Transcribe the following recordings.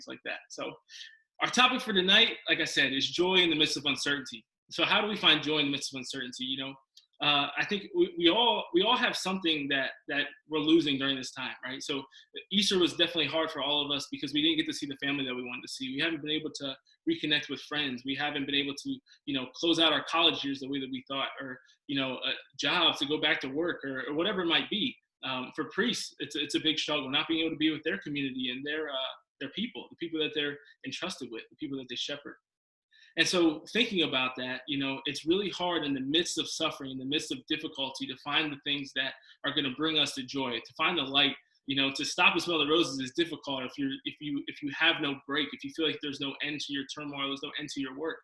things like that. So our topic for tonight, like I said, is joy in the midst of uncertainty. So how do we find joy in the midst of uncertainty? I think we all have something that we're losing during this time, right? So Easter was definitely hard for all of us because we didn't get to see the family that we wanted to see. We haven't been able to reconnect with friends. We haven't been able to, close out our college years the way that we thought, or, jobs, to go back to work, or whatever it might be. For priests, it's a big struggle, not being able to be with their community and their people, the people that they're entrusted with, the people that they shepherd. And so thinking about that, it's really hard in the midst of suffering, in the midst of difficulty, to find the things that are going to bring us to joy, to find the light. To stop and smell the roses is difficult if you have no break, if you feel like there's no end to your turmoil, there's no end to your work.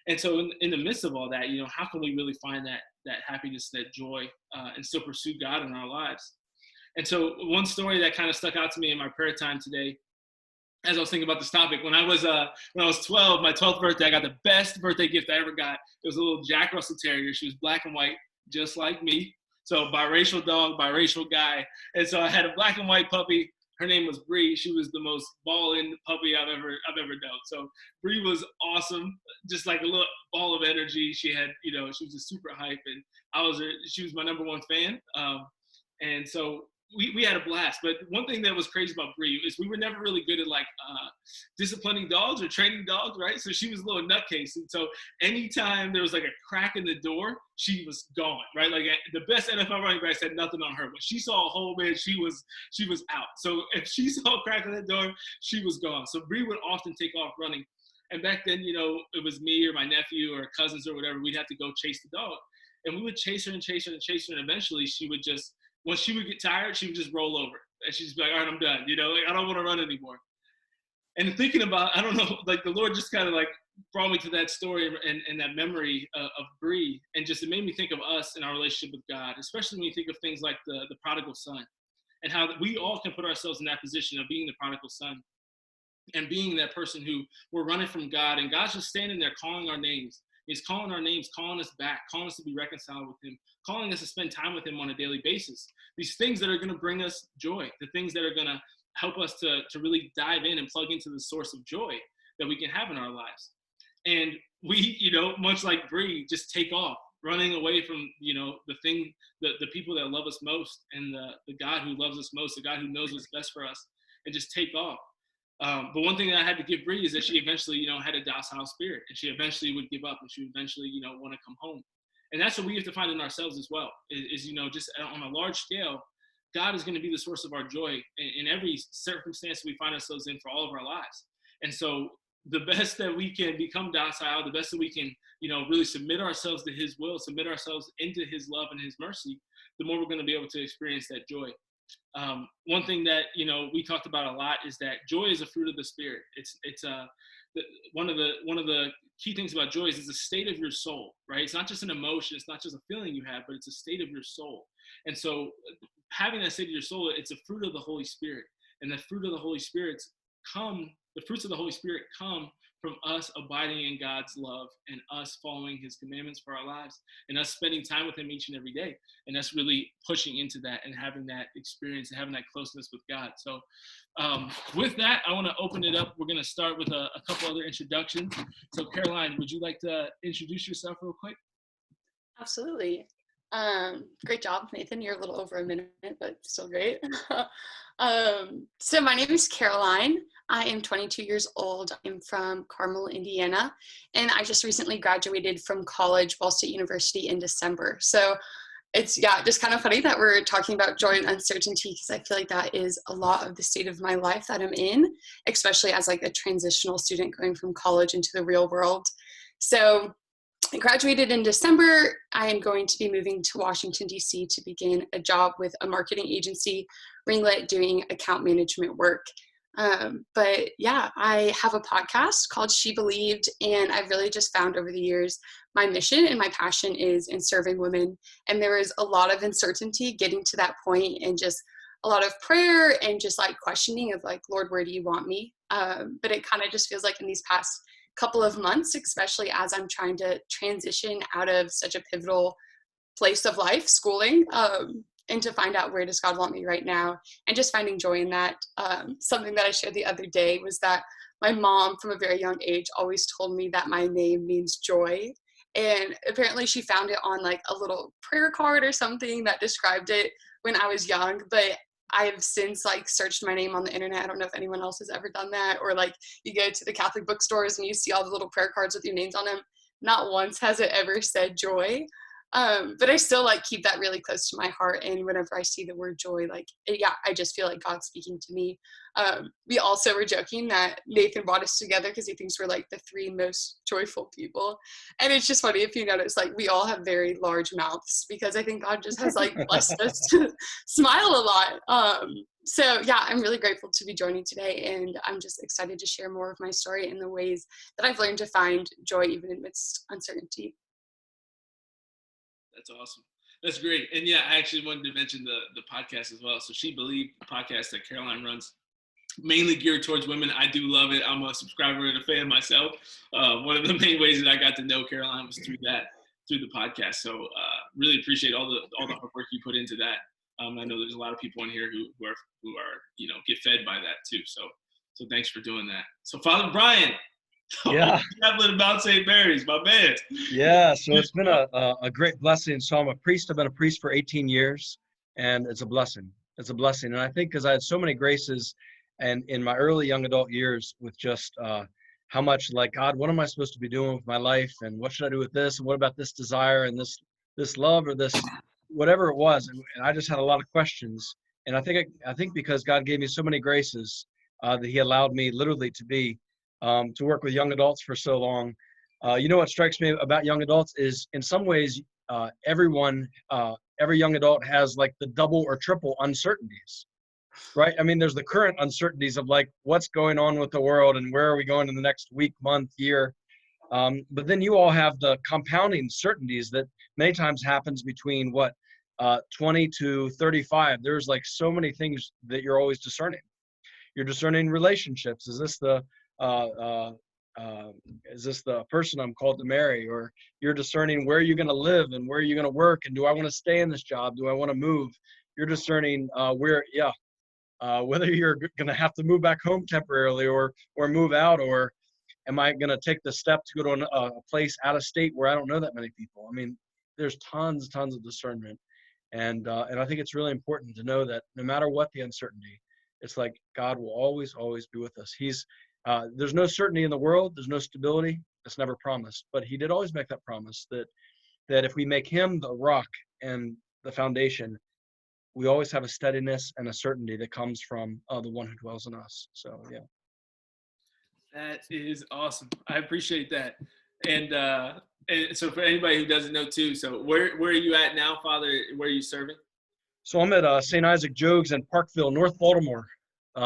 And so in the midst of all that, how can we really find that happiness, that joy, and still pursue God in our lives? And so one story that kind of stuck out to me in my prayer time today, as I was thinking about this topic, when I was 12, my 12th birthday, I got the best birthday gift I ever got. It was a little Jack Russell Terrier. She was black and white, just like me. So biracial dog, biracial guy. And so I had a black and white puppy. Her name was Bree. She was the most ball-in puppy I've ever known. So Bree was awesome, just like a little ball of energy. She had, she was just super hype, and she was my number one fan. And so we had a blast. But one thing that was crazy about Bree is we were never really good at disciplining dogs or training dogs, right? So she was a little nutcase. And so anytime there was like a crack in the door, she was gone, right? Like the best NFL running backs had nothing on her. When she saw a hole, man, she was out. So if she saw a crack in the door, she was gone. So Bree would often take off running. And back then, it was me or my nephew or cousins or whatever. We'd have to go chase the dog. And we would chase her and chase her and chase her. And eventually she would just, once she would get tired, she would just roll over. And she'd just be like, all right, I'm done. I don't want to run anymore. And thinking about, I don't know, like the Lord just kind of like brought me to that story and that memory of Bree. And just, it made me think of us and our relationship with God, especially when you think of things like the prodigal son, and how we all can put ourselves in that position of being the prodigal son and being that person who we're running from God, and God's just standing there calling our names. He's calling our names, calling us back, calling us to be reconciled with him, calling us to spend time with him on a daily basis. These things that are going to bring us joy, the things that are going to help us to really dive in and plug into the source of joy that we can have in our lives. And we, much like Bree, just take off, running away from, the people that love us most, and the God who loves us most, the God who knows what's best for us, and just take off. But one thing that I had to give Bree is that she eventually, had a docile spirit, and she eventually would give up, and she would eventually, want to come home. And that's what we have to find in ourselves as well, is just on a large scale, God is going to be the source of our joy in every circumstance we find ourselves in for all of our lives. And so the best that we can become docile, the best that we can, really submit ourselves to his will, submit ourselves into his love and his mercy, the more we're going to be able to experience that joy. One thing that, we talked about a lot is that joy is a fruit of the Spirit. It's one of the key things about joy is it's a state of your soul, right? It's not just an emotion, it's not just a feeling you have, but it's a state of your soul. And so having that state of your soul, it's a fruit of the Holy Spirit. And the fruits of the Holy Spirit come from us abiding in God's love and us following his commandments for our lives and us spending time with him each and every day. And that's really pushing into that and having that experience and having that closeness with God. So with that, I want to open it up. We're going to start with a couple other introductions. So Caroline, would you like to introduce yourself real quick? Absolutely. Great job, Nathan. You're a little over a minute, but still great. So my name is Caroline. I am 22 years old. I'm from Carmel, Indiana, and I just recently graduated from college, Ball State University, in December. So it's, just kind of funny that we're talking about joy and uncertainty, because I feel like that is a lot of the state of my life that I'm in, especially as like a transitional student going from college into the real world. So I graduated in December. I am going to be moving to Washington, D.C. to begin a job with a marketing agency, Ringlet, doing account management work. But yeah, I have a podcast called She Believed, and I've really just found over the years my mission and my passion is in serving women. And there was a lot of uncertainty getting to that point, and just a lot of prayer and just like questioning of like, Lord, where do you want me? But it kind of just feels like in these past couple of months, especially as I'm trying to transition out of such a pivotal place of life, schooling, and to find out where does God want me right now, and just finding joy in that. Something that I shared the other day was that my mom from a very young age always told me that my name means joy. And apparently she found it on like a little prayer card or something that described it when I was young. But I have since like searched my name on the internet. I don't know if anyone else has ever done that, or like you go to the Catholic bookstores and you see all the little prayer cards with your names on them. Not once has it ever said joy. But I still like keep that really close to my heart. And whenever I see the word joy, like, yeah, I just feel like God's speaking to me. We also were joking that Nathan brought us together because he thinks we're like the three most joyful people. And it's just funny if you notice, like we all have very large mouths because I think God just has like blessed us to smile a lot. So yeah, I'm really grateful to be joining today, and I'm just excited to share more of my story and the ways that I've learned to find joy even amidst uncertainty. That's awesome. That's great. And yeah, I actually wanted to mention the podcast as well. So She Believed, the podcast that Caroline runs, mainly geared towards women. I do love it. I'm a subscriber and a fan myself. One of the main ways that I got to know Caroline was through the podcast. So really appreciate all the hard work you put into that. I know there's a lot of people in here who are get fed by that too. So thanks for doing that. So Father Brian, Yeah. Chaplain about St. Mary's, my man. Yeah. So it's been a great blessing. So I'm a priest. I've been a priest for 18 years, and it's a blessing. It's a blessing. And I think because I had so many graces, and in my early young adult years, with just how much like, God, what am I supposed to be doing with my life, and what should I do with this, and what about this desire and this love or this whatever it was, and I just had a lot of questions. And I think because God gave me so many graces, that He allowed me literally to work with young adults for so long. What strikes me about young adults is in some ways, every young adult has like the double or triple uncertainties, right? I mean, there's the current uncertainties of like what's going on with the world and where are we going in the next week, month, year. But then you all have the compounding certainties that many times happens between 20 to 35. There's like so many things that you're always discerning. You're discerning relationships. Is this the person I'm called to marry? Or you're discerning where you're going to live and where you're going to work, and do I want to stay in this job? Do I want to move? You're discerning whether you're going to have to move back home temporarily or move out, or am I going to take the step to go to a place out of state where I don't know that many people? I mean, there's tons of discernment, and I think it's really important to know that no matter what the uncertainty, it's like God will always be with us. There's no certainty in the world. There's no stability. It's never promised. But He did always make that promise that if we make Him the rock and the foundation, we always have a steadiness and a certainty that comes from the one who dwells in us. So, yeah. That is awesome. I appreciate that. And so for anybody who doesn't know too, so where are you at now, Father? Where are you serving? So I'm at St. Isaac Jogues in Parkville, North Baltimore.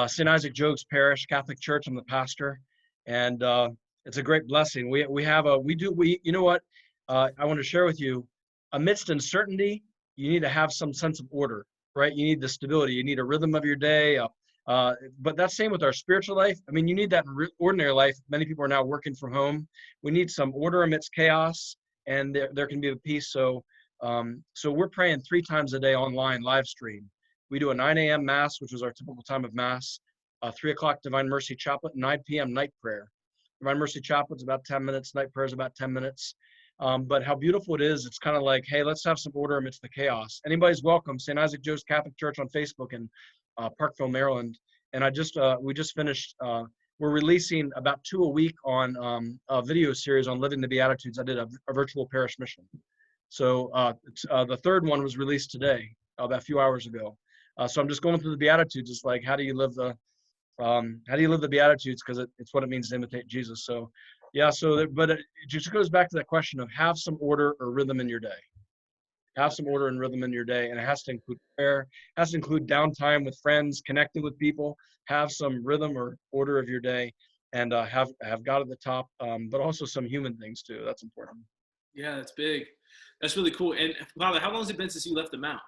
St. Isaac Jogues Parish, Catholic Church. I'm the pastor, and it's a great blessing. I want to share with you, amidst uncertainty, you need to have some sense of order, right? You need the stability. You need a rhythm of your day. But that's same with our spiritual life. I mean, you need that in ordinary life. Many people are now working from home. We need some order amidst chaos, and there can be a peace. So we're praying 3 times a day online, live stream. We do a 9 a.m. Mass, which is our typical time of Mass, 3 o'clock Divine Mercy Chaplet, 9 p.m. night prayer. Divine Mercy Chaplet's about 10 minutes, night prayer is about 10 minutes. But how beautiful it is, it's kind of like, hey, let's have some order amidst the chaos. Anybody's welcome. St. Isaac Jogues Catholic Church on Facebook in Parkville, Maryland. And we just finished, we're releasing about 2 a week on a video series on living the Beatitudes. I did a virtual parish mission. So the 3rd one was released today, about a few hours ago. So I'm just going through the Beatitudes. It's like, how do you live the Beatitudes? Because it's what it means to imitate Jesus. So, yeah. But it just goes back to that question of have some order or rhythm in your day. Have some order and rhythm in your day, and it has to include prayer. It has to include downtime with friends, connecting with people. Have some rhythm or order of your day, and have God at the top, but also some human things too. That's important. Yeah, that's big. That's really cool. And Father, how long has it been since you left the Mount?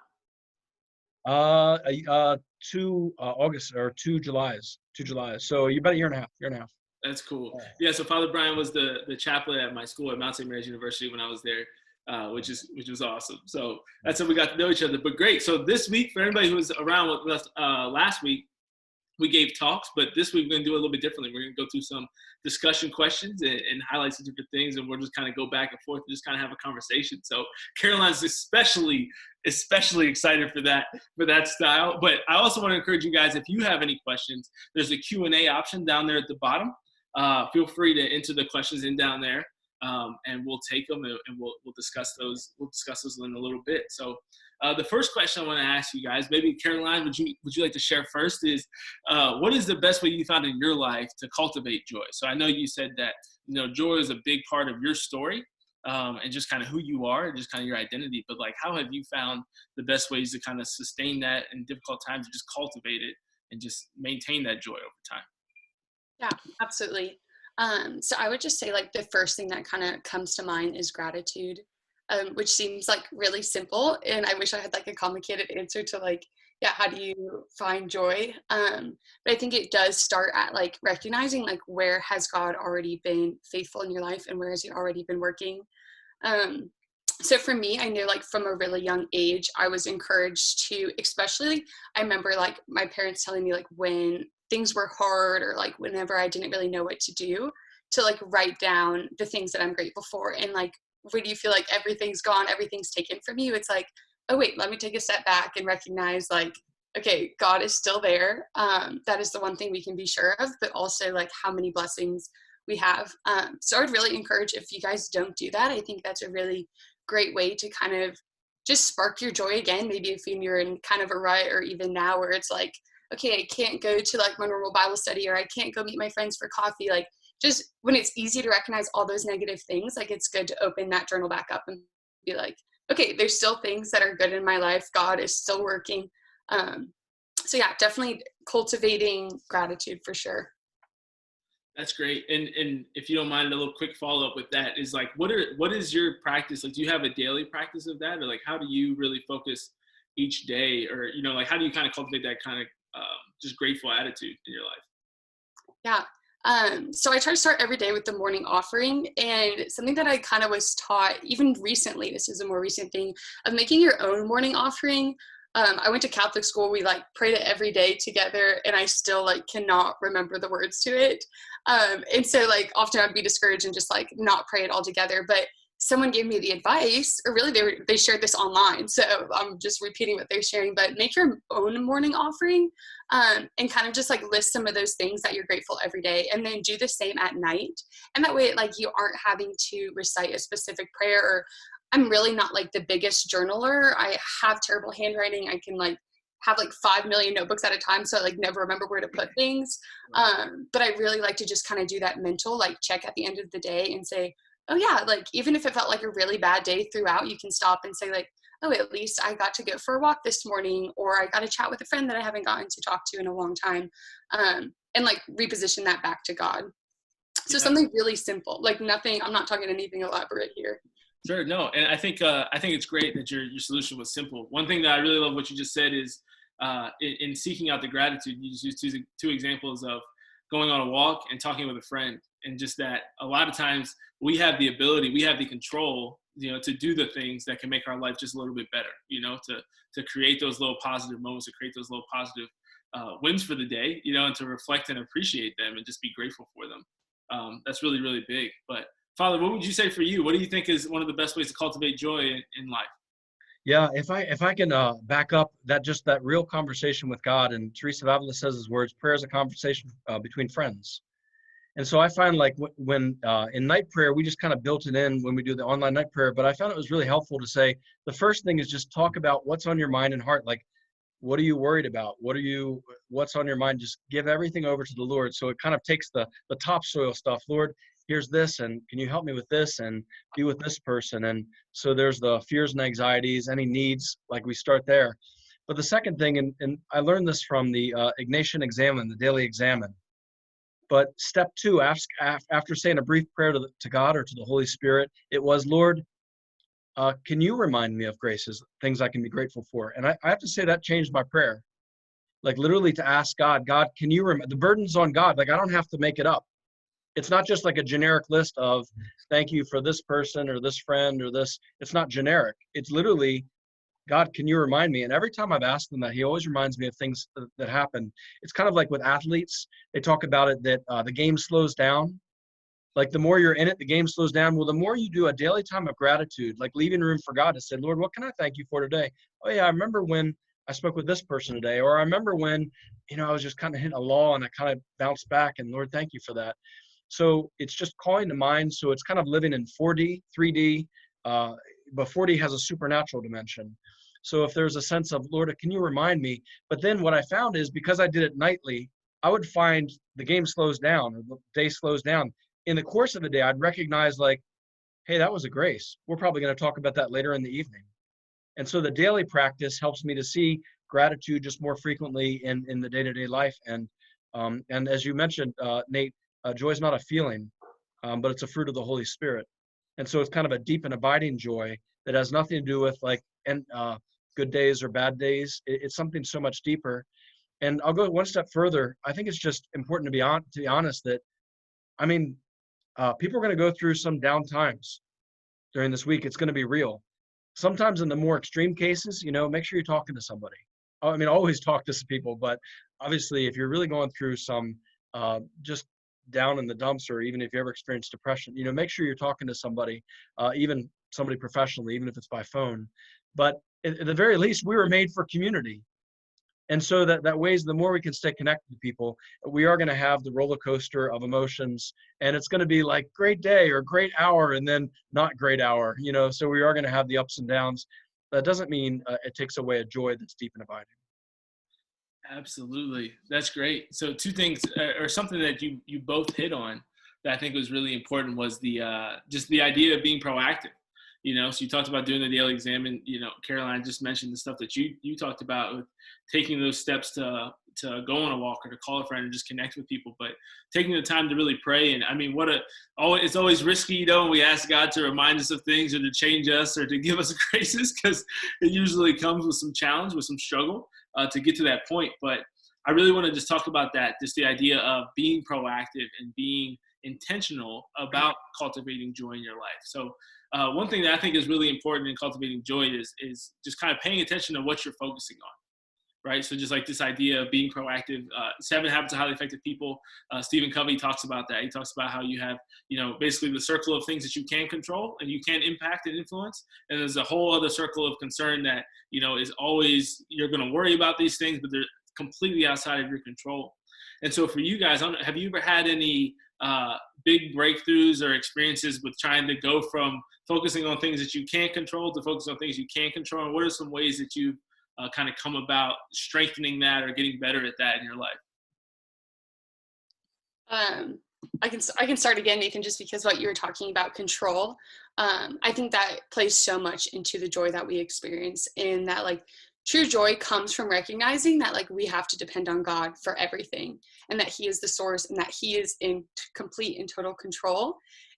2 August or 2 Julys. 2 Julys. So you about a year and a half. That's cool. Yeah. So Father Brian was the chaplain at my school at Mount St. Mary's University when I was there. which was awesome. So that's how we got to know each other. But great. So this week, for anybody who was around with us last week, we gave talks, but this week we're going to do it a little bit differently. We're going to go through some discussion questions and highlight some different things, and we'll just kind of go back and forth and just kind of have a conversation. So Caroline's especially excited for that style. But I also want to encourage you guys, if you have any questions, there's a Q&A option down there at the bottom. Feel free to enter the questions in down there, and we'll take them and we'll discuss those. We'll discuss those in a little bit. So the first question I want to ask you guys, maybe Caroline, would you like to share first, is what is the best way you found in your life to cultivate joy? So I know you said that joy is a big part of your story, and just kind of who you are and just kind of your identity. But like, how have you found the best ways to kind of sustain that in difficult times and just cultivate it and just maintain that joy over time? Yeah, absolutely. So I would just say, like, the first thing that kind of comes to mind is gratitude, which seems like really simple. And I wish I had like a complicated answer to like, yeah, how do you find joy? But I think it does start at like recognizing like, where has God already been faithful in your life and where has he already been working? So for me, I know like from a really young age, I was encouraged to, especially, I remember like my parents telling me like when things were hard or like whenever I didn't really know what to do, to like write down the things that I'm grateful for. And like, when you feel like everything's gone, everything's taken from you, it's like, oh wait, let me take a step back and recognize like, okay, God is still there. That is the one thing we can be sure of, but also like how many blessings we have. So I would really encourage, if you guys don't do that, I think that's a really great way to kind of just spark your joy again. Maybe if you're in kind of a rut, or even now where it's like, okay, I can't go to like my normal Bible study, or I can't go meet my friends for coffee. Like, just when it's easy to recognize all those negative things, like it's good to open that journal back up and be like, okay, there's still things that are good in my life. God is still working. So yeah, definitely cultivating gratitude for sure. That's great. And if you don't mind, a little quick follow-up with that is like, what is your practice? Like, do you have a daily practice of that? Or like, how do you really focus each day? Or, like, how do you kind of cultivate that kind of just grateful attitude in your life? Yeah. So I try to start every day with the morning offering, and something that I kind of was taught even recently, this is a more recent thing, of making your own morning offering. I went to Catholic school. We like prayed it every day together, and I still like cannot remember the words to it. And so like often I'd be discouraged and just like not pray it all together. But someone gave me the advice, or really they shared this online, so I'm just repeating what they're sharing, but make your own morning offering, and kind of just like list some of those things that you're grateful every day, and then do the same at night. And that way, like, you aren't having to recite a specific prayer. Or I'm really not like the biggest journaler. I have terrible handwriting. I can like have like 5 million notebooks at a time, so I like never remember where to put things. But I really like to just kind of do that mental like check at the end of the day and say, oh yeah, like even if it felt like a really bad day throughout, you can stop and say like, oh, at least I got to go for a walk this morning, or I got to chat with a friend that I haven't gotten to talk to in a long time, and like reposition that back to God. So something really simple, like nothing, I'm not talking anything elaborate here. Sure, no, and I think it's great that your solution was simple. One thing that I really love what you just said is in seeking out the gratitude, you just used two examples of going on a walk and talking with a friend, and just that a lot of times we have the ability, we have the control, to do the things that can make our life just a little bit better, to create those little positive moments, to create those little positive wins for the day, and to reflect and appreciate them and just be grateful for them. That's really, really big. But Father, what would you say for you? What do you think is one of the best ways to cultivate joy in life? Yeah, if I can back up that real conversation with God, and Teresa of Avila says his words, prayer is a conversation between friends. And so I find like when in night prayer, we just kind of built it in when we do the online night prayer, but I found it was really helpful to say, the first thing is just talk about what's on your mind and heart. Like, what are you worried about? What's on your mind? Just give everything over to the Lord. So it kind of takes the topsoil stuff. Lord, here's this, and can you help me with this, and be with this person? And so there's the fears and anxieties, any needs, like we start there. But the second thing, and I learned this from the Ignatian Examen, the daily examen. But step 2, after saying a brief prayer to God or to the Holy Spirit, it was, Lord, can you remind me of graces, things I can be grateful for? And I have to say that changed my prayer. Like literally to ask God, can you remember? The burden's on God. Like I don't have to make it up. It's not just like a generic list of thank you for this person or this friend or this. It's not generic. It's literally, God, can you remind me? And every time I've asked him that, he always reminds me of things that happen. It's kind of like with athletes. They talk about it that the game slows down. Like the more you're in it, the game slows down. Well, the more you do a daily time of gratitude, like leaving room for God to say, Lord, what can I thank you for today? Oh yeah, I remember when I spoke with this person today, or I remember when, I was just kind of hitting a lull and I kind of bounced back, and Lord, thank you for that. So it's just calling to mind. So it's kind of living in 4D, 3D, but 4D has a supernatural dimension. So if there's a sense of, Lord, can you remind me? But then what I found is because I did it nightly, I would find the game slows down or the day slows down. In the course of the day, I'd recognize like, hey, that was a grace. We're probably going to talk about that later in the evening. And so the daily practice helps me to see gratitude just more frequently in the day-to-day life. And as you mentioned, Nate, joy is not a feeling, but it's a fruit of the Holy Spirit. And so it's kind of a deep and abiding joy that has nothing to do with like good days or bad days. It's something so much deeper. And I'll go one step further. I think it's just important to be honest that, people are going to go through some down times during this week. It's going to be real. Sometimes in the more extreme cases, make sure you're talking to somebody. Always talk to some people, but obviously if you're really going through some just down in the dumps, or even if you ever experience depression, make sure you're talking to somebody, even somebody professionally, even if it's by phone. But at the very least, we were made for community. And so that ways, the more we can stay connected to people, we are going to have the roller coaster of emotions, and it's going to be like great day or great hour and then not great hour, so we are going to have the ups and downs. That doesn't mean it takes away a joy that's deep and abiding. Absolutely. That's great. So two things, or something that you both hit on that I think was really important was the just the idea of being proactive. So you talked about doing the daily exam, and Caroline just mentioned the stuff that you talked about with taking those steps to go on a walk or to call a friend and just connect with people, but taking the time to really pray. And it's always risky, when we ask God to remind us of things or to change us or to give us graces, because it usually comes with some challenge, with some struggle to get to that point. But I really want to just talk about that, just the idea of being proactive and being intentional about cultivating joy in your life. So one thing that I think is really important in cultivating joy is just kind of paying attention to what you're focusing on, right? So just like this idea of being proactive. 7 Habits of Highly Effective People, Stephen Covey talks about that. He talks about how you have, basically the circle of things that you can control and you can impact and influence. And there's a whole other circle of concern that, is always, you're going to worry about these things, but they're completely outside of your control. And so for you guys, have you ever had any big breakthroughs or experiences with trying to go from focusing on things that you can't control to focus on things you can control? And what are some ways that you've kind of come about strengthening that or getting better at that in your life? I can start again, Nathan, just because what you were talking about control. I think that plays so much into the joy that we experience, in that like true joy comes from recognizing that like we have to depend on God for everything, and that He is the source, and that He is in complete and total control.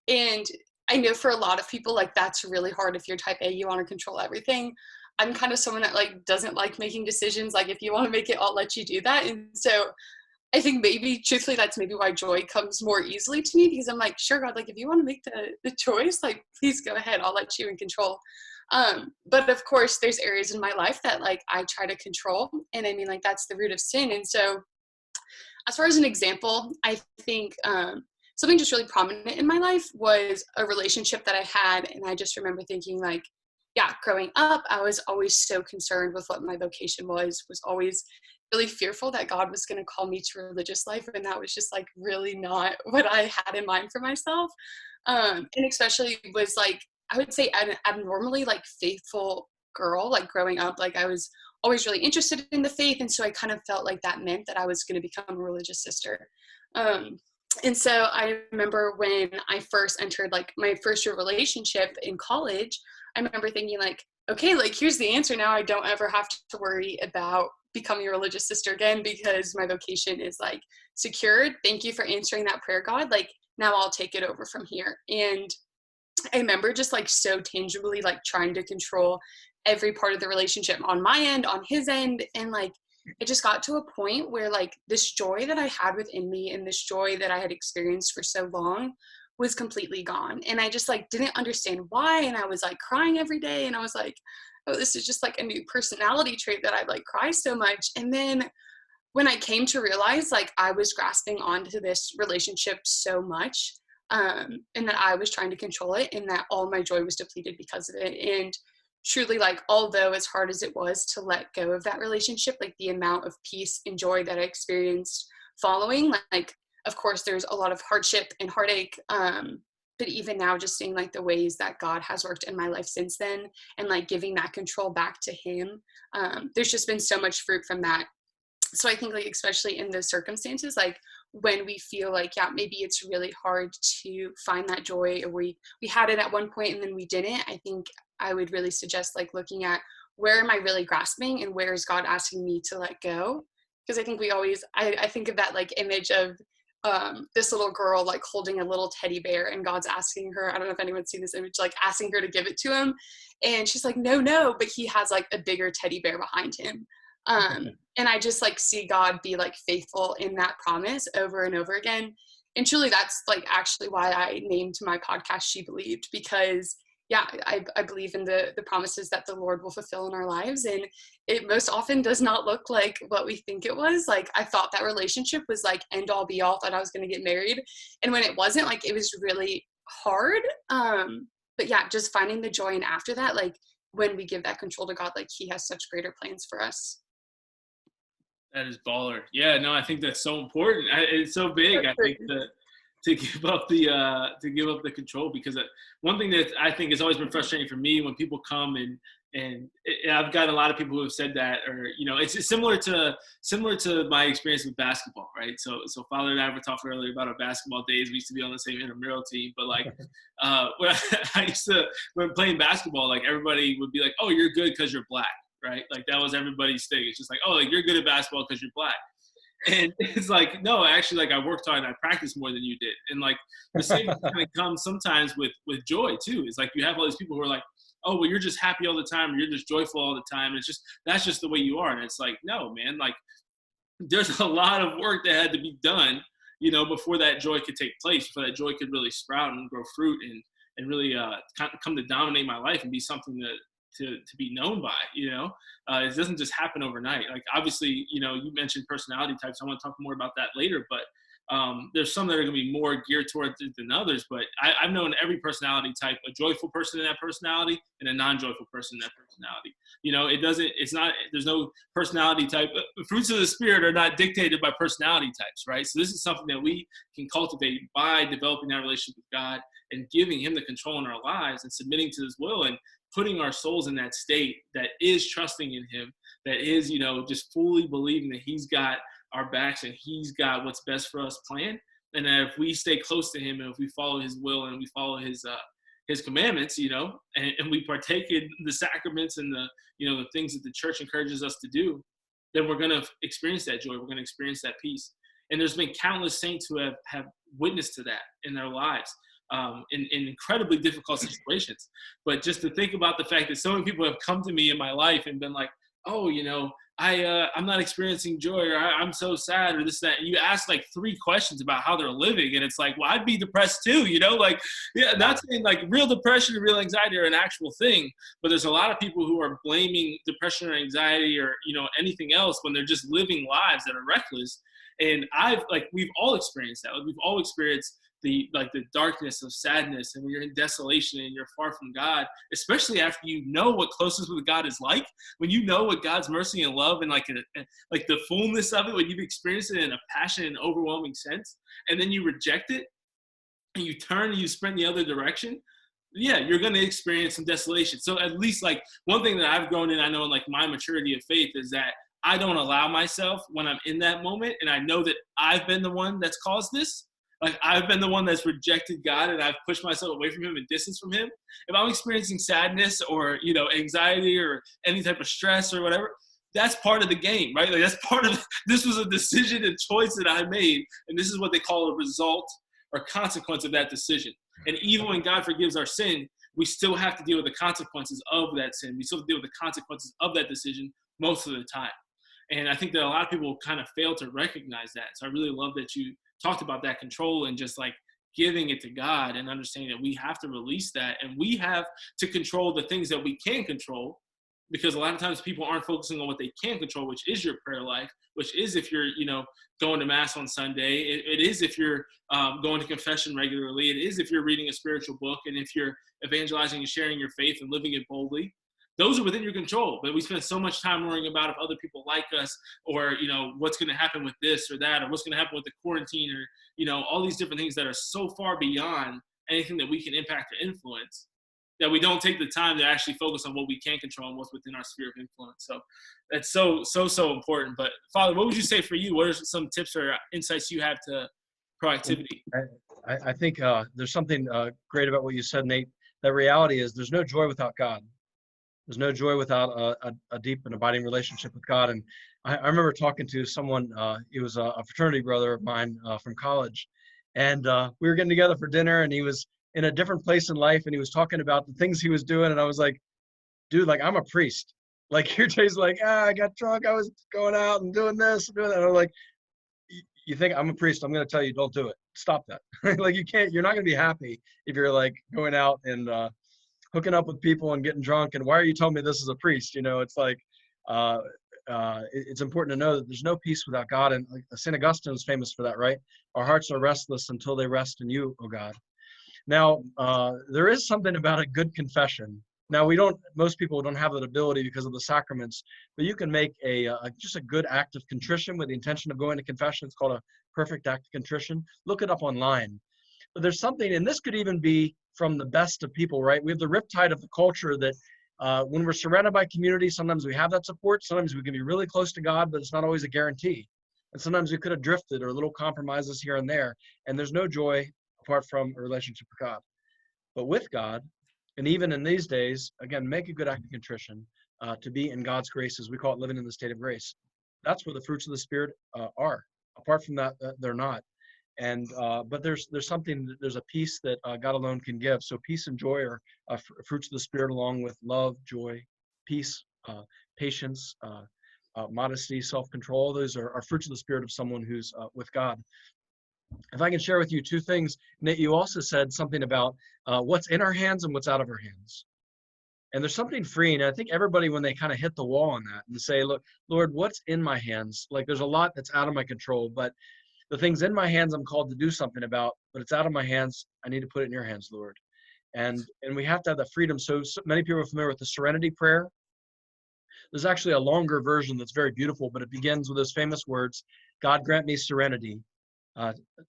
And I know for a lot of people, like that's really hard. If you're type A, you want to control everything. I'm kind of someone that like doesn't like making decisions. Like if you want to make it, I'll let you do that. And so I think maybe truthfully, that's maybe why joy comes more easily to me, because I'm like, sure, God, like if you want to make the choice, like please go ahead. I'll let you in control. But of course there's areas in my life that like I try to control. And I mean, like that's the root of sin. And so as far as an example, I think something just really prominent in my life was a relationship that I had. And I just remember thinking like, yeah, growing up, I was always so concerned with what my vocation was always really fearful that God was going to call me to religious life. And that was just like really not what I had in mind for myself. And especially was like, I would say an abnormally like faithful girl, like growing up, like I was always really interested in the faith. And so I kind of felt like that meant that I was going to become a religious sister. And so I remember when I first entered like my first year relationship in college, I remember thinking like, okay, like here's the answer now. I don't ever have to worry about becoming a religious sister again because my vocation is like secured. Thank you for answering that prayer, God. Like now I'll take it over from here. And I remember just like so tangibly like trying to control every part of the relationship on my end, on his end. And like it just got to a point where like this joy that I had within me and this joy that I had experienced for so long was completely gone. And I just like didn't understand why. And I was like crying every day. And I was like, oh, this is just like a new personality trait that I like cry so much. And then when I came to realize like I was grasping onto this relationship so much, and that I was trying to control it, and that all my joy was depleted because of it. And truly, like, although as hard as it was to let go of that relationship, like the amount of peace and joy that I experienced following, like, of course, there's a lot of hardship and heartache. But even now, just seeing like the ways that God has worked in my life since then, and like giving that control back to Him, there's just been so much fruit from that. So I think like, especially in those circumstances, like when we feel like, yeah, maybe it's really hard to find that joy, or we had it at one point and then we didn't, I think I would really suggest like looking at where am I really grasping and where is God asking me to let go? Because I think we always, I think of that like image of this little girl like holding a little teddy bear, and God's asking her, I don't know if anyone's seen this image, like asking her to give it to him. And she's like, no, but he has like a bigger teddy bear behind him. And I just like see God be like faithful in that promise over and over again. And truly that's like actually why I named my podcast She Believed, because yeah, I believe in the promises that the Lord will fulfill in our lives. And it most often does not look like what we think it was. Like I thought that relationship was like end all be all, thought I was going to get married. And when it wasn't, like it was really hard. But yeah, just finding the joy. And after that, like when we give that control to God, like He has such greater plans for us. That is baller. Yeah, no, I think that's so important. It's so big. I think to give up the control, because one thing that I think has always been frustrating for me when people come and I've gotten a lot of people who have said that, or it's similar to my experience with basketball, right? So Father and I were talking earlier about our basketball days. We used to be on the same intramural team, but like when I used to, when playing basketball, like everybody would be like, "Oh, you're good because you're black." Right? Like that was everybody's thing. It's just like, oh, like you're good at basketball because you're black. And it's like, no, actually, like I worked hard and I practiced more than you did. And like the same kind of comes sometimes with joy too. It's like you have all these people who are like, oh, well, you're just happy all the time, or you're just joyful all the time. It's just, that's just the way you are. And it's like, no, man, like there's a lot of work that had to be done, before that joy could take place, before that joy could really sprout and grow fruit and really come to dominate my life and be something to be known by. It doesn't just happen overnight. Like obviously, you mentioned personality types. I want to talk more about that later, but there's some that are going to be more geared towards it than others. But I've known every personality type, a joyful person in that personality and a non-joyful person in that personality. There's no personality type. Fruits of the Spirit are not dictated by personality types, right? So this is something that we can cultivate by developing that relationship with God and giving Him the control in our lives and submitting to His will and putting our souls in that state that is trusting in Him, that is, just fully believing that He's got our backs and He's got what's best for us planned. And that if we stay close to Him and if we follow His will and we follow His commandments, and we partake in the sacraments and the things that the church encourages us to do, then we're going to experience that joy. We're going to experience that peace. And there's been countless saints who have witnessed to that in their lives. In incredibly difficult situations. But just to think about the fact that so many people have come to me in my life and been like, oh, I'm not experiencing joy, or I'm so sad, or this, that. And you ask like 3 questions about how they're living. And it's like, well, I'd be depressed too, like, yeah, not saying like real depression and real anxiety are an actual thing, but there's a lot of people who are blaming depression or anxiety or, anything else when they're just living lives that are reckless. And we've all experienced that. Like, we've all experienced the darkness of sadness, and when you're in desolation and you're far from God, especially after you know what closeness with God is like, when you know what God's mercy and love and like the fullness of it, when you've experienced it in a passionate and overwhelming sense, and then you reject it and you turn and you sprint the other direction, yeah, you're going to experience some desolation. So at least like one thing that I've grown in, I know in like my maturity of faith, is that I don't allow myself when I'm in that moment, and I know that I've been the one that's caused this. Like I've been the one that's rejected God, and I've pushed myself away from Him and distance from Him. If I'm experiencing sadness or, anxiety or any type of stress or whatever, that's part of the game, right? Like that's part of, this was a decision and choice that I made. And this is what they call a result or consequence of that decision. And even when God forgives our sin, we still have to deal with the consequences of that sin. We still have to deal with the consequences of that decision most of the time. And I think that a lot of people kind of fail to recognize that. So I really love that you talked about that control and just like giving it to God and understanding that we have to release that, and we have to control the things that we can control, because a lot of times people aren't focusing on what they can control, which is your prayer life, which is if you're, going to mass on Sunday. It is if you're going to confession regularly. It is if you're reading a spiritual book, and if you're evangelizing and sharing your faith and living it boldly. Those are within your control, but we spend so much time worrying about if other people like us, or, what's going to happen with this or that, or what's going to happen with the quarantine, or, all these different things that are so far beyond anything that we can impact or influence, that we don't take the time to actually focus on what we can control and what's within our sphere of influence. So that's so important. But Father, what would you say for you? What are some tips or insights you have to proactivity? I think there's something great about what you said, Nate. The reality is there's no joy without God. There's no joy without a deep and abiding relationship with God. And I remember talking to someone, he was a fraternity brother of mine from college. And we were getting together for dinner, and he was in a different place in life, and he was talking about the things he was doing. And I was like, dude, like, I'm a priest. Like, your day's like, I got drunk, I was going out and doing this and doing that. And I'm like, you think I'm a priest? I'm going to tell you, don't do it. Stop that. Like, you're not going to be happy if you're like going out and hooking up with people and getting drunk. And why are you telling me this is a priest? It's like, it's important to know that there's no peace without God. And like, St. Augustine is famous for that, right? Our hearts are restless until they rest in you, O God. Now, there is something about a good confession. Now, most people don't have that ability because of the sacraments, but you can make just a good act of contrition with the intention of going to confession. It's called a Perfect Act of Contrition. Look it up online. But there's something, and this could even be from the best of people, right? We have the riptide of the culture that when we're surrounded by community, sometimes we have that support. Sometimes we can be really close to God, but it's not always a guarantee. And sometimes we could have drifted, or little compromises here and there, and there's no joy apart from a relationship with God. But with God, and even in these days, again, make a good act of contrition to be in God's grace, as we call it, living in the state of grace. That's where the fruits of the Spirit are. Apart from that, they're not. And but there's a peace that God alone can give. So peace and joy are fruits of the Spirit, along with love, joy, peace, patience, modesty, self-control. Those are fruits of the Spirit of someone who's with God. If I can share with you two things, Nate, you also said something about what's in our hands and what's out of our hands. And there's something freeing. I think everybody, when they kind of hit the wall on that and say, look, Lord, what's in my hands? Like, there's a lot that's out of my control, but the things in my hands I'm called to do something about, but it's out of my hands. I need to put it in your hands, Lord. And we have to have that freedom. So many people are familiar with the Serenity Prayer. There's actually a longer version that's very beautiful, but it begins with those famous words, God grant me serenity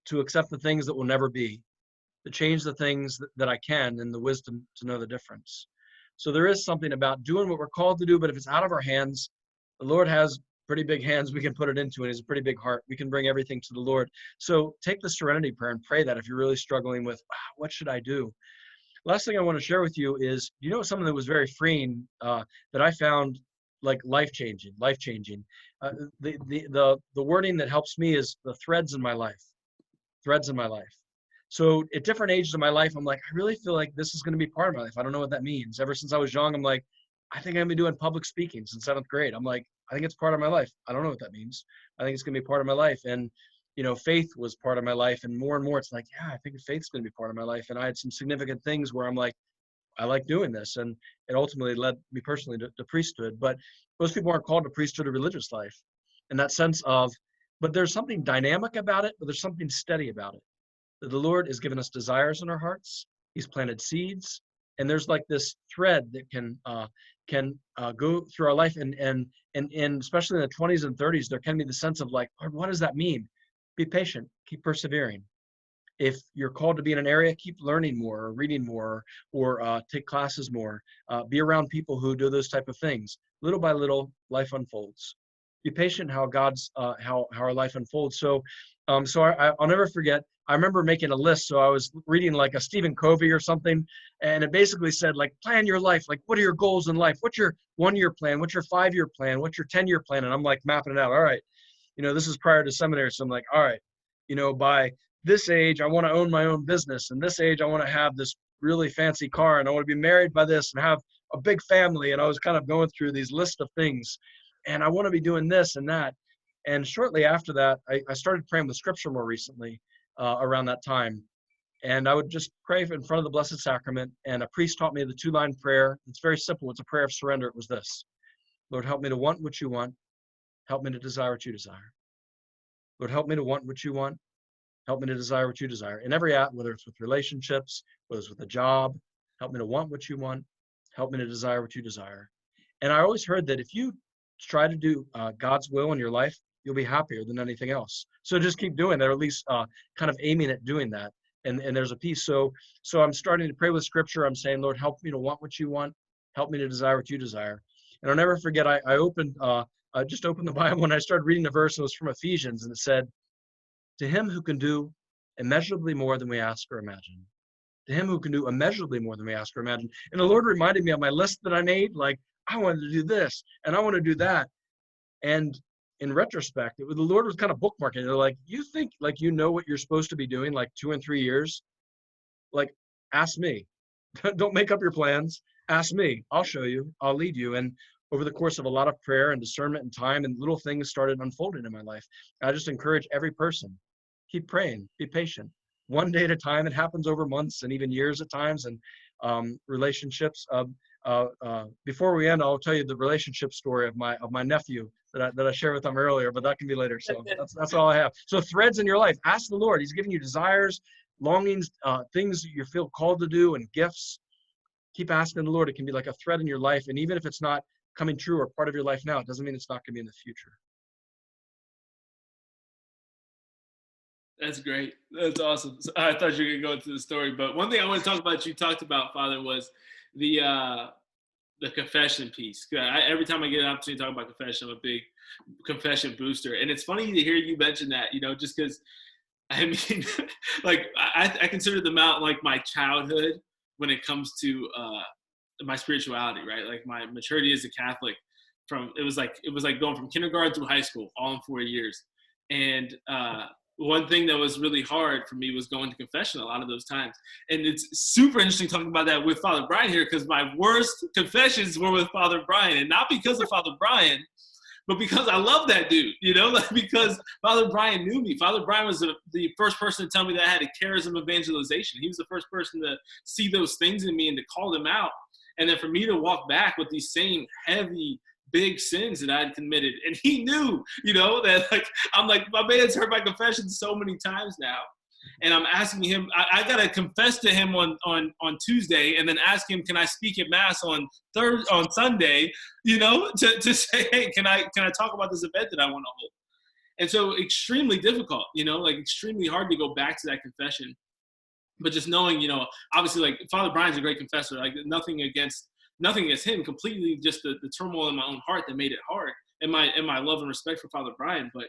to accept the things that will never be, to change the things that I can, and the wisdom to know the difference. So there is something about doing what we're called to do, but if it's out of our hands, the Lord has pretty big hands we can put it into, and He's a pretty big heart. We can bring everything to the Lord. So take the Serenity Prayer and pray that if you're really struggling with, what should I do? Last thing I want to share with you is, something that was very freeing that I found like life-changing. The wording that helps me is the threads in my life. So at different ages of my life, I'm like, I really feel like this is going to be part of my life. I don't know what that means. Ever since I was young, I'm like, I think I'm going to be doing public speaking since 7th grade. I'm like, I think it's part of my life. I don't know what that means. I think it's going to be part of my life. And, faith was part of my life. And more, it's like, yeah, I think faith's going to be part of my life. And I had some significant things where I'm like, I like doing this. And it ultimately led me personally to priesthood. But most people aren't called to priesthood or religious life in that sense of, but there's something dynamic about it, but there's something steady about it. That the Lord has given us desires in our hearts. He's planted seeds. And there's like this thread that can go through our life. And especially in the 20s and 30s, there can be the sense of like, Lord, what does that mean? Be patient, keep persevering. If you're called to be in an area, keep learning more, or reading more, or take classes more. Be around people who do those type of things. Little by little, life unfolds. Be patient how our life unfolds. So I'll never forget. I remember making a list. So I was reading like a Stephen Covey or something, and it basically said like, plan your life. Like, what are your goals in life? What's your 1-year plan? What's your 5-year plan? What's your 10-year plan? And I'm like mapping it out. All right, this is prior to seminary, so I'm like, all right, by this age, I want to own my own business. And this age, I want to have this really fancy car, and I want to be married by this and have a big family. And I was kind of going through these lists of things. and I want to be doing this and that. And shortly after that, I started praying with scripture more recently around that time. And I would just pray in front of the Blessed Sacrament. And a priest taught me the 2-line prayer. It's very simple. It's a prayer of surrender. It was this: Lord, help me to want what you want. Help me to desire what you desire. Lord, help me to want what you want. Help me to desire what you desire. In every act, whether it's with relationships, whether it's with a job, help me to want what you want. Help me to desire what you desire. And I always heard that if you try to do God's will in your life, you'll be happier than anything else. So just keep doing that, or at least kind of aiming at doing that. And there's a peace. So I'm starting to pray with scripture. I'm saying, Lord, help me to want what you want. Help me to desire what you desire. And I'll never forget, I just opened the Bible and I started reading the verse. It was from Ephesians, and it said, to him who can do immeasurably more than we ask or imagine. To him who can do immeasurably more than we ask or imagine. And the Lord reminded me of my list that I made, like, I wanted to do this and I want to do that. And in retrospect, the Lord was kind of bookmarking. They're like, you think like you know what you're supposed to be doing like 2 and 3 years? Like, ask me. Don't make up your plans. Ask me. I'll show you. I'll lead you. And over the course of a lot of prayer and discernment and time, and little things started unfolding in my life. I just encourage every person, keep praying, be patient. One day at a time. It happens over months and even years at times. And relationships. Before we end, I'll tell you the relationship story of my nephew that I shared with them earlier, but that can be later. So that's all I have. So threads in your life. Ask the Lord. He's giving you desires, longings, things that you feel called to do, and gifts. Keep asking the Lord. It can be like a thread in your life, and even if it's not coming true or part of your life now, it doesn't mean it's not going to be in the future. That's great. That's awesome. So I thought you were going to go into the story, but one thing I want to talk about, you talked about, Father, was the confession piece. Every time I get an opportunity to talk about confession, I'm a big confession booster. And it's funny to hear you mention that, just because, I mean, like, I consider the Mount like my childhood when it comes to my spirituality, right? Like my maturity as a Catholic, it was like going from kindergarten through high school, all in 4 years. And one thing that was really hard for me was going to confession a lot of those times. And it's super interesting talking about that with Father Brian here, because my worst confessions were with Father Brian, and not because of Father Brian, but because I love that dude, like, because Father Brian knew me. Father Brian was the first person to tell me that I had a charism of evangelization. He was the first person to see those things in me and to call them out. And then for me to walk back with these same heavy, big sins that I had committed. And he knew, that, like, I'm like, my man's heard my confession so many times now. And I'm asking him, I got to confess to him on Tuesday, and then ask him, can I speak at Mass on Sunday, to say, hey, can I talk about this event that I want to hold? And so extremely difficult, like extremely hard to go back to that confession. But just knowing, obviously, like, Father Brian's a great confessor, like nothing against him, completely just the turmoil in my own heart that made it hard, and my love and respect for Father Brian. But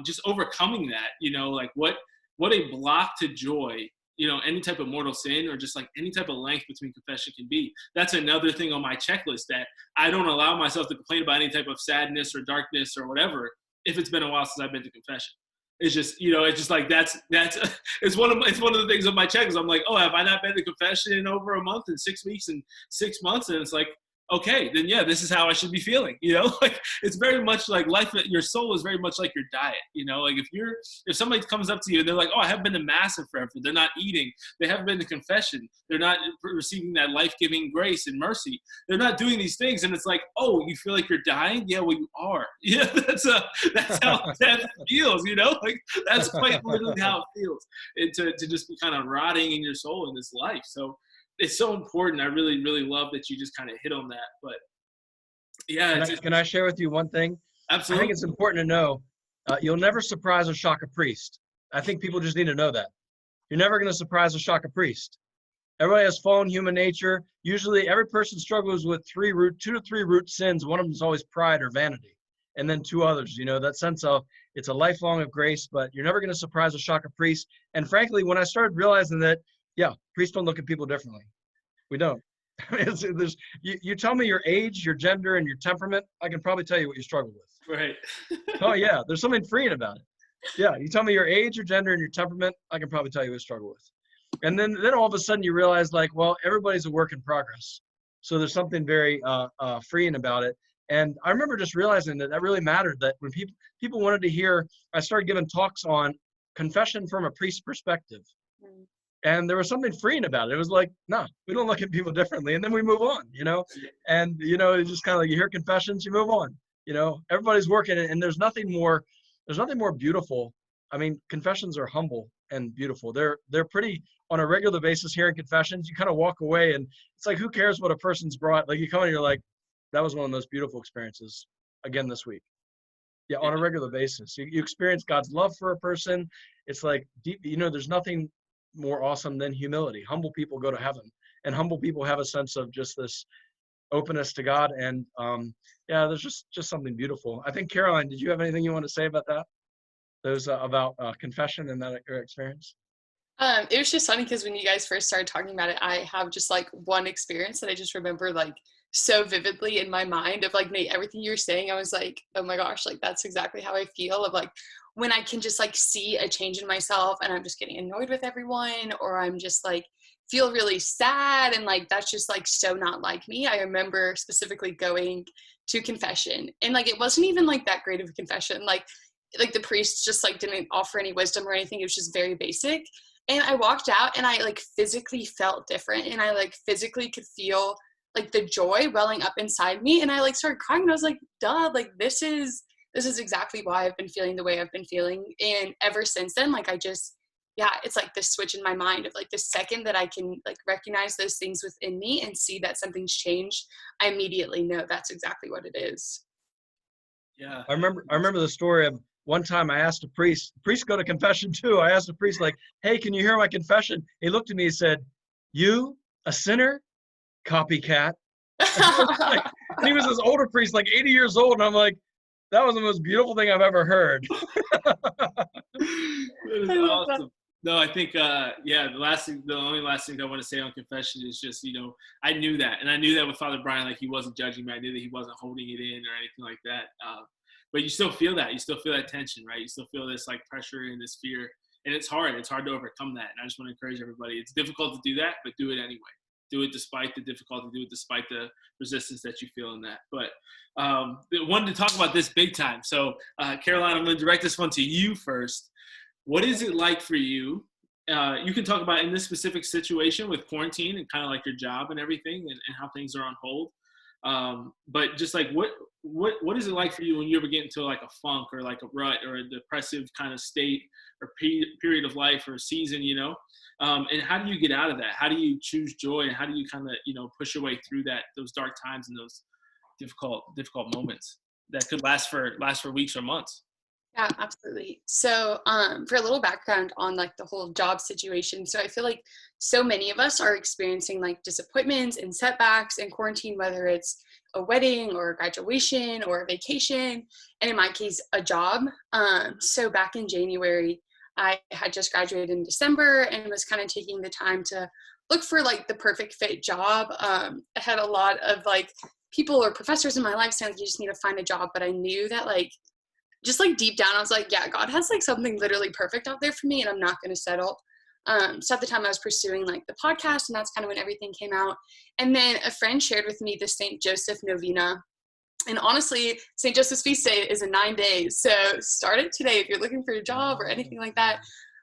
just overcoming that, like what a block to joy, any type of mortal sin, or just like any type of length between confession can be. That's another thing on my checklist, that I don't allow myself to complain about any type of sadness or darkness or whatever if it's been a while since I've been to confession. It's just, it's just like it's one of the things on my checklist. I'm like, oh, have I not been to confession in over a month and 6 weeks and 6 months? And it's like, okay, then yeah, this is how I should be feeling. Like, it's very much like life. Your soul is very much like your diet. Like if somebody comes up to you and they're like, oh, I haven't been to Mass in forever. They're not eating. They haven't been to confession. They're not receiving that life-giving grace and mercy. They're not doing these things. And it's like, oh, you feel like you're dying? Yeah, well, you are. Yeah, that's how death feels. Like, that's quite literally how it feels. And to just be kind of rotting in your soul in this life. So it's so important. I really, really love that you just kind of hit on that. But yeah. Can I share with you one thing? Absolutely. I think it's important to know, you'll never surprise or shock a priest. I think people just need to know that. You're never going to surprise or shock a priest. Everybody has fallen human nature. Usually every person struggles with 2 to 3 root sins. One of them is always pride or vanity. And then 2 others, that sense of it's a lifelong of grace, but you're never going to surprise or shock a priest. And frankly, when I started realizing that, yeah, priests don't look at people differently. We don't. You tell me your age, your gender, and your temperament, I can probably tell you what you struggle with. Right. Oh, yeah. There's something freeing about it. Yeah. You tell me your age, your gender, and your temperament, I can probably tell you what you struggle with. And then all of a sudden you realize, like, well, everybody's a work in progress. So there's something very freeing about it. And I remember just realizing that really mattered, that when people wanted to hear, I started giving talks on confession from a priest's perspective. And there was something freeing about it. It was like, no, we don't look at people differently. And then we move on, and, it's just kind of like, you hear confessions, you move on, everybody's working, and there's nothing more beautiful. I mean, confessions are humble and beautiful. They're pretty, on a regular basis, hearing confessions, you kind of walk away and it's like, who cares what a person's brought? Like, you come in and you're like, that was one of the most beautiful experiences again this week. Yeah, on a regular basis. You experience God's love for a person. It's like deep, there's nothing more awesome than humility. Humble people go to heaven, and humble people have a sense of just this openness to God. And there's just something beautiful. I think, Caroline, did you have anything you want to say about that? About confession and that experience? It was just funny because when you guys first started talking about it, I have just like one experience that I just remember like so vividly in my mind of like, Nate, everything you were saying, I was like, oh my gosh, like that's exactly how I feel, of like when I can just like see a change in myself and I'm just getting annoyed with everyone, or I'm just like feel really sad, and like that's just like so not like me. I remember specifically going to confession, and like it wasn't even like that great of a confession. Like the priest just like didn't offer any wisdom or anything. It was just very basic. And I walked out and I like physically felt different, and I like physically could feel like the joy welling up inside me, and I like started crying, and I was like, duh, like this is exactly why I've been feeling the way I've been feeling. And ever since then, like it's like this switch in my mind of like the second that I can like recognize those things within me and see that something's changed, I immediately know that's exactly what it is. Yeah. I remember the story of one time I asked a priest go to confession too. I asked a priest, like, hey, can you hear my confession? He looked at me and said, you, a sinner? Copycat. And he was this older priest, like 80 years old. And I'm like, that was the most beautiful thing I've ever heard. That is awesome. No, I think, the only last thing I want to say on confession is just, I knew that. And I knew that with Father Brian, like he wasn't judging me. I knew that he wasn't holding it in or anything like that. But you still feel that. You still feel that tension, right? You still feel this like pressure and this fear. And it's hard. It's hard to overcome that. And I just want to encourage everybody. It's difficult to do that, but do it anyway. Do it despite the difficulty. Do it despite the resistance that you feel in that. But wanted to talk about this big time. So, Caroline, I'm going to direct this one to you first. What is it like for you? You can talk about in this specific situation with quarantine and kind of like your job and everything, and how things are on hold. But just like what is it like for you when you ever get into like a funk or like a rut or a depressive kind of state or period of life or season, and how do you get out of that? How do you choose joy, and how do you kind of, push your way through those dark times and those difficult moments that could last for weeks or months? Yeah, absolutely. So for a little background on like the whole job situation. So I feel like so many of us are experiencing like disappointments and setbacks in quarantine, whether it's a wedding or a graduation or a vacation, and in my case, a job. So back in January, I had just graduated in December and was kind of taking the time to look for like the perfect fit job. I had a lot of like people or professors in my life saying like, you just need to find a job, but I knew that like just like deep down, I was like, yeah, God has like something literally perfect out there for me, and I'm not going to settle. So at the time I was pursuing like the podcast, and that's kind of when everything came out. And then a friend shared with me the St. Joseph Novena. And honestly, St. Joseph's feast day is in 9 days. So start it today if you're looking for a job or anything like that.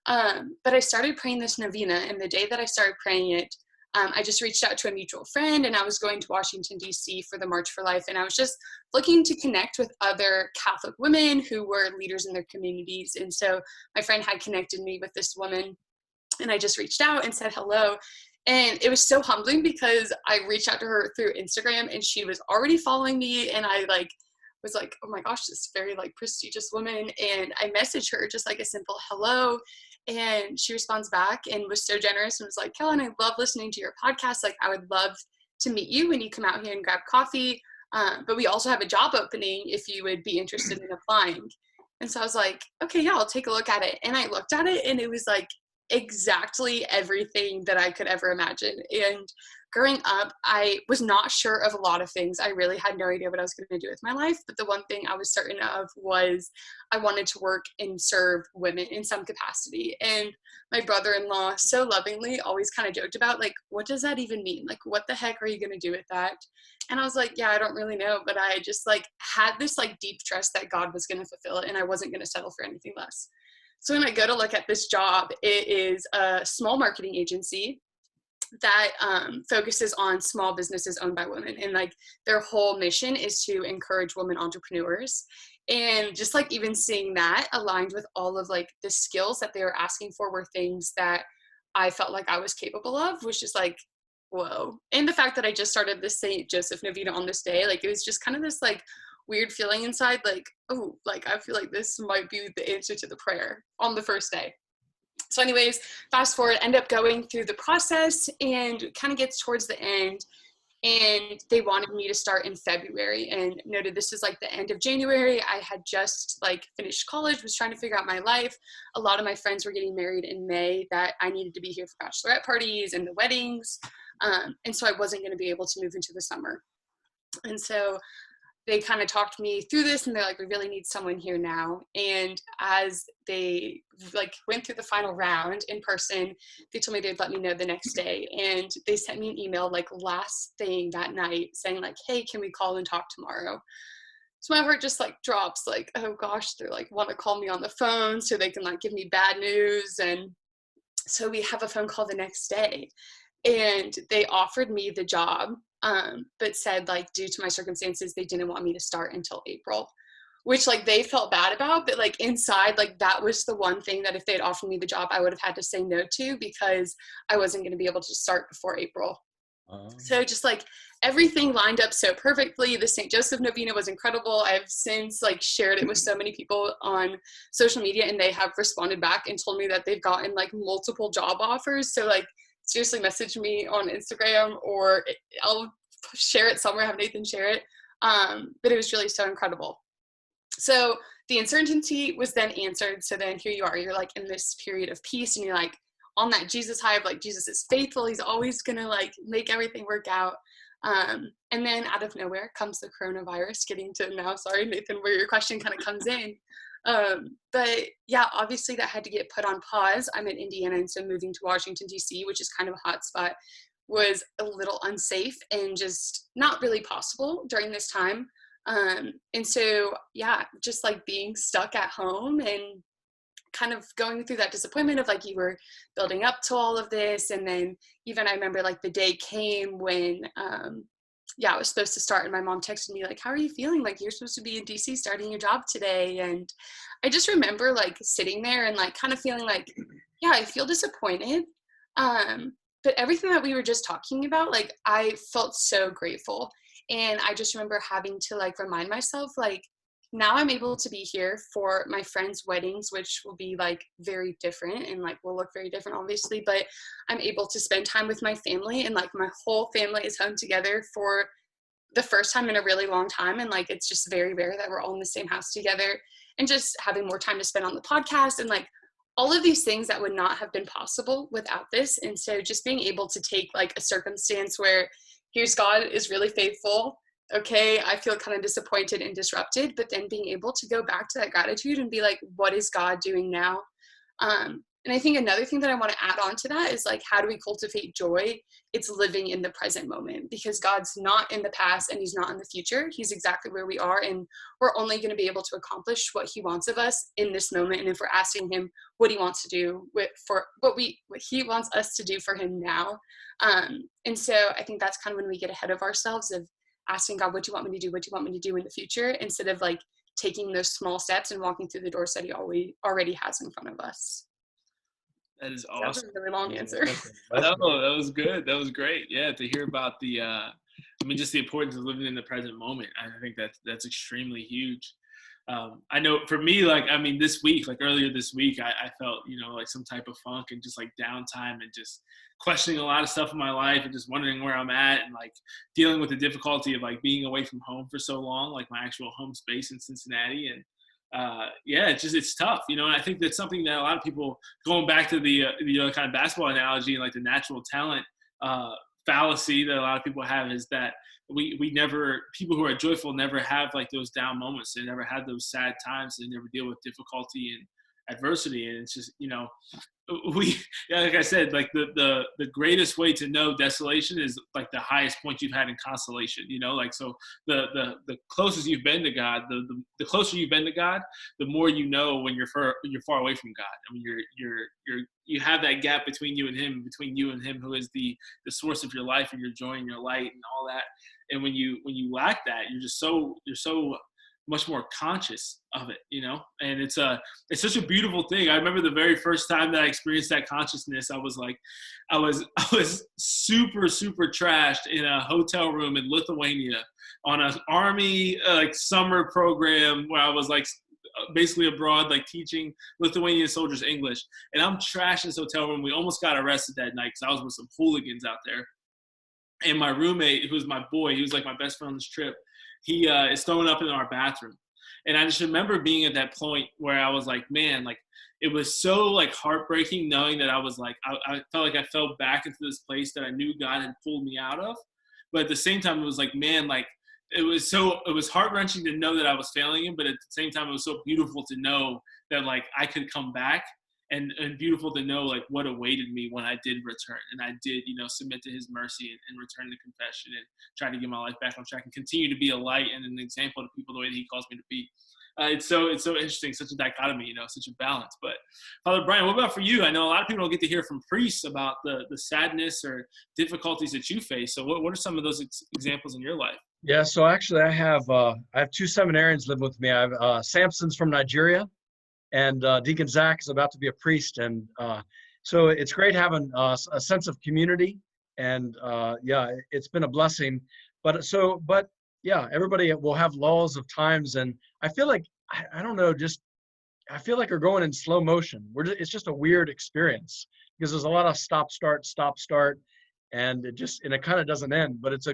But I started praying this novena, and the day that I started praying it, I just reached out to a mutual friend, and I was going to Washington, D.C. for the March for Life. And I was just looking to connect with other Catholic women who were leaders in their communities. And so my friend had connected me with this woman, and I just reached out and said hello. And it was so humbling because I reached out to her through Instagram, and she was already following me. And I was like, oh my gosh, this very like prestigious woman. And I messaged her just like a simple hello. And she responds back and was so generous and was like, Caroline, I love listening to your podcast. Like, I would love to meet you when you come out here and grab coffee. But we also have a job opening if you would be interested in applying. And so I was like, okay, yeah, I'll take a look at it. And I looked at it, and it was like exactly everything that I could ever imagine. And growing up, I was not sure of a lot of things. I really had no idea what I was going to do with my life. But the one thing I was certain of was I wanted to work and serve women in some capacity. And my brother-in-law so lovingly always kind of joked about, like, what does that even mean? Like, what the heck are you going to do with that? And I was like, yeah, I don't really know. But I just like had this like deep trust that God was going to fulfill it and I wasn't going to settle for anything less. So when I go to look at this job, it is a small marketing agency that focuses on small businesses owned by women. And like their whole mission is to encourage women entrepreneurs. And just like even seeing that aligned with all of like the skills that they were asking for were things that I felt like I was capable of, was just like, whoa. And the fact that I just started the St. Joseph Novena on this day, like it was just kind of this like weird feeling inside, like, oh, like I feel like this might be the answer to the prayer on the first day. So anyways, fast forward, end up going through the process and kind of gets towards the end, and they wanted me to start in February, and noted this is like the end of January. I had just like finished college, was trying to figure out my life. A lot of my friends were getting married in May that I needed to be here for bachelorette parties and the weddings. And so I wasn't going to be able to move into the summer. And so they kind of talked me through this, and they're like, we really need someone here now. And as they like went through the final round in person, they told me they'd let me know the next day. And they sent me an email like last thing that night saying like, hey, can we call and talk tomorrow? So my heart just like drops, like, oh gosh, they're like want to call me on the phone so they can like give me bad news. And so we have a phone call the next day, and they offered me the job. But said like due to my circumstances, they didn't want me to start until April, which like they felt bad about, but like inside, like that was the one thing that if they had offered me the job, I would have had to say no to, because I wasn't going to be able to start before April. So just like everything lined up so perfectly. The St. Joseph Novena was incredible. I've since like shared it with so many people on social media, and they have responded back and told me that they've gotten like multiple job offers. So like seriously message me on Instagram, or I'll share it somewhere, have Nathan share it. But it was really so incredible. So the uncertainty was then answered. So then here you are, you're like in this period of peace, and you're like on that Jesus high of like, Jesus is faithful. He's always gonna like make everything work out. And then out of nowhere comes the coronavirus, getting to now, sorry, Nathan, where your question kind of comes in. But yeah, obviously that had to get put on pause. I'm in Indiana, and so moving to Washington, D.C., which is kind of a hot spot, was a little unsafe and just not really possible during this time. And so, yeah, just like being stuck at home and kind of going through that disappointment of like, you were building up to all of this. And then even I remember like the day came when, I was supposed to start, and my mom texted me like, how are you feeling? Like, you're supposed to be in DC starting your job today. And I just remember like sitting there and like kind of feeling like, yeah, I feel disappointed. But everything that we were just talking about, like I felt so grateful. And I just remember having to like remind myself, like, now I'm able to be here for my friends' weddings, which will be like very different and like will look very different, obviously, but I'm able to spend time with my family, and like my whole family is home together for the first time in a really long time. And like, it's just very rare that we're all in the same house together, and just having more time to spend on the podcast and like all of these things that would not have been possible without this. And so just being able to take like a circumstance where here's God is really faithful. Okay, I feel kind of disappointed and disrupted, but then being able to go back to that gratitude and be like, what is God doing now? And I think another thing that I want to add on to that is like, how do we cultivate joy? It's living in the present moment, because God's not in the past and he's not in the future. He's exactly where we are, and we're only going to be able to accomplish what he wants of us in this moment. And if we're asking him what he wants to do for what he wants us to do for him now. And so I think that's kind of when we get ahead of ourselves of asking God, what do you want me to do? What do you want me to do in the future? Instead of like taking those small steps and walking through the doors that he already has in front of us. That is awesome. That was a really long answer. No, that was good. That was great. Yeah, to hear about just the importance of living in the present moment. I think that's extremely huge. I know for me, this week, earlier this week, I felt, like some type of funk and just like downtime and just questioning a lot of stuff in my life and just wondering where I'm at, and like dealing with the difficulty of like being away from home for so long, like my actual home space in Cincinnati. And it's tough, and I think that's something that a lot of people, going back to the kind of basketball analogy and like the natural talent fallacy that a lot of people have is that we never, people who are joyful never have like those down moments. They never have those sad times. They never deal with difficulty and adversity. And it's just, yeah, like I said, like the greatest way to know desolation is like the highest point you've had in consolation, like, so the closest you've been to God, the closer you've been to God, the more when you're far away from God. I mean, you have that gap between you and him, who is the source of your life and your joy and your light and all that. And when you lack that, you're so much more conscious of it, and it's such a beautiful thing. I remember the very first time that I experienced that consciousness, I was super, super trashed in a hotel room in Lithuania on an army summer program where I was basically abroad, teaching Lithuanian soldiers English. And I'm trashed in this hotel room. We almost got arrested that night because I was with some hooligans out there. And my roommate, who was my boy, he was my best friend on this trip, he is throwing up in our bathroom. And I just remember being at that point where I was man, it was so heartbreaking knowing that I was I felt like I fell back into this place that I knew God had pulled me out of. But at the same time, it was man, it was heart-wrenching to know that I was failing him. But at the same time, it was so beautiful to know that I could come back, and beautiful to know what awaited me when I did return, and I did submit to his mercy and return to confession and try to get my life back on track and continue to be a light and an example to people the way that he calls me to be. It's so interesting, such a dichotomy, such a balance. But Father Brian, what about for you? I know a lot of people don't get to hear from priests about the sadness or difficulties that you face. So what are some of those examples in your life? Yeah, so actually I have two seminarians living with me. I have Samson's from Nigeria, and Deacon Zach is about to be a priest. And so it's great having a sense of community. And yeah, it's been a blessing. But yeah, everybody will have lulls of times. And I feel I don't know, I feel like we're going in slow motion. It's just a weird experience because there's a lot of stop, start. And it kind of doesn't end, but it's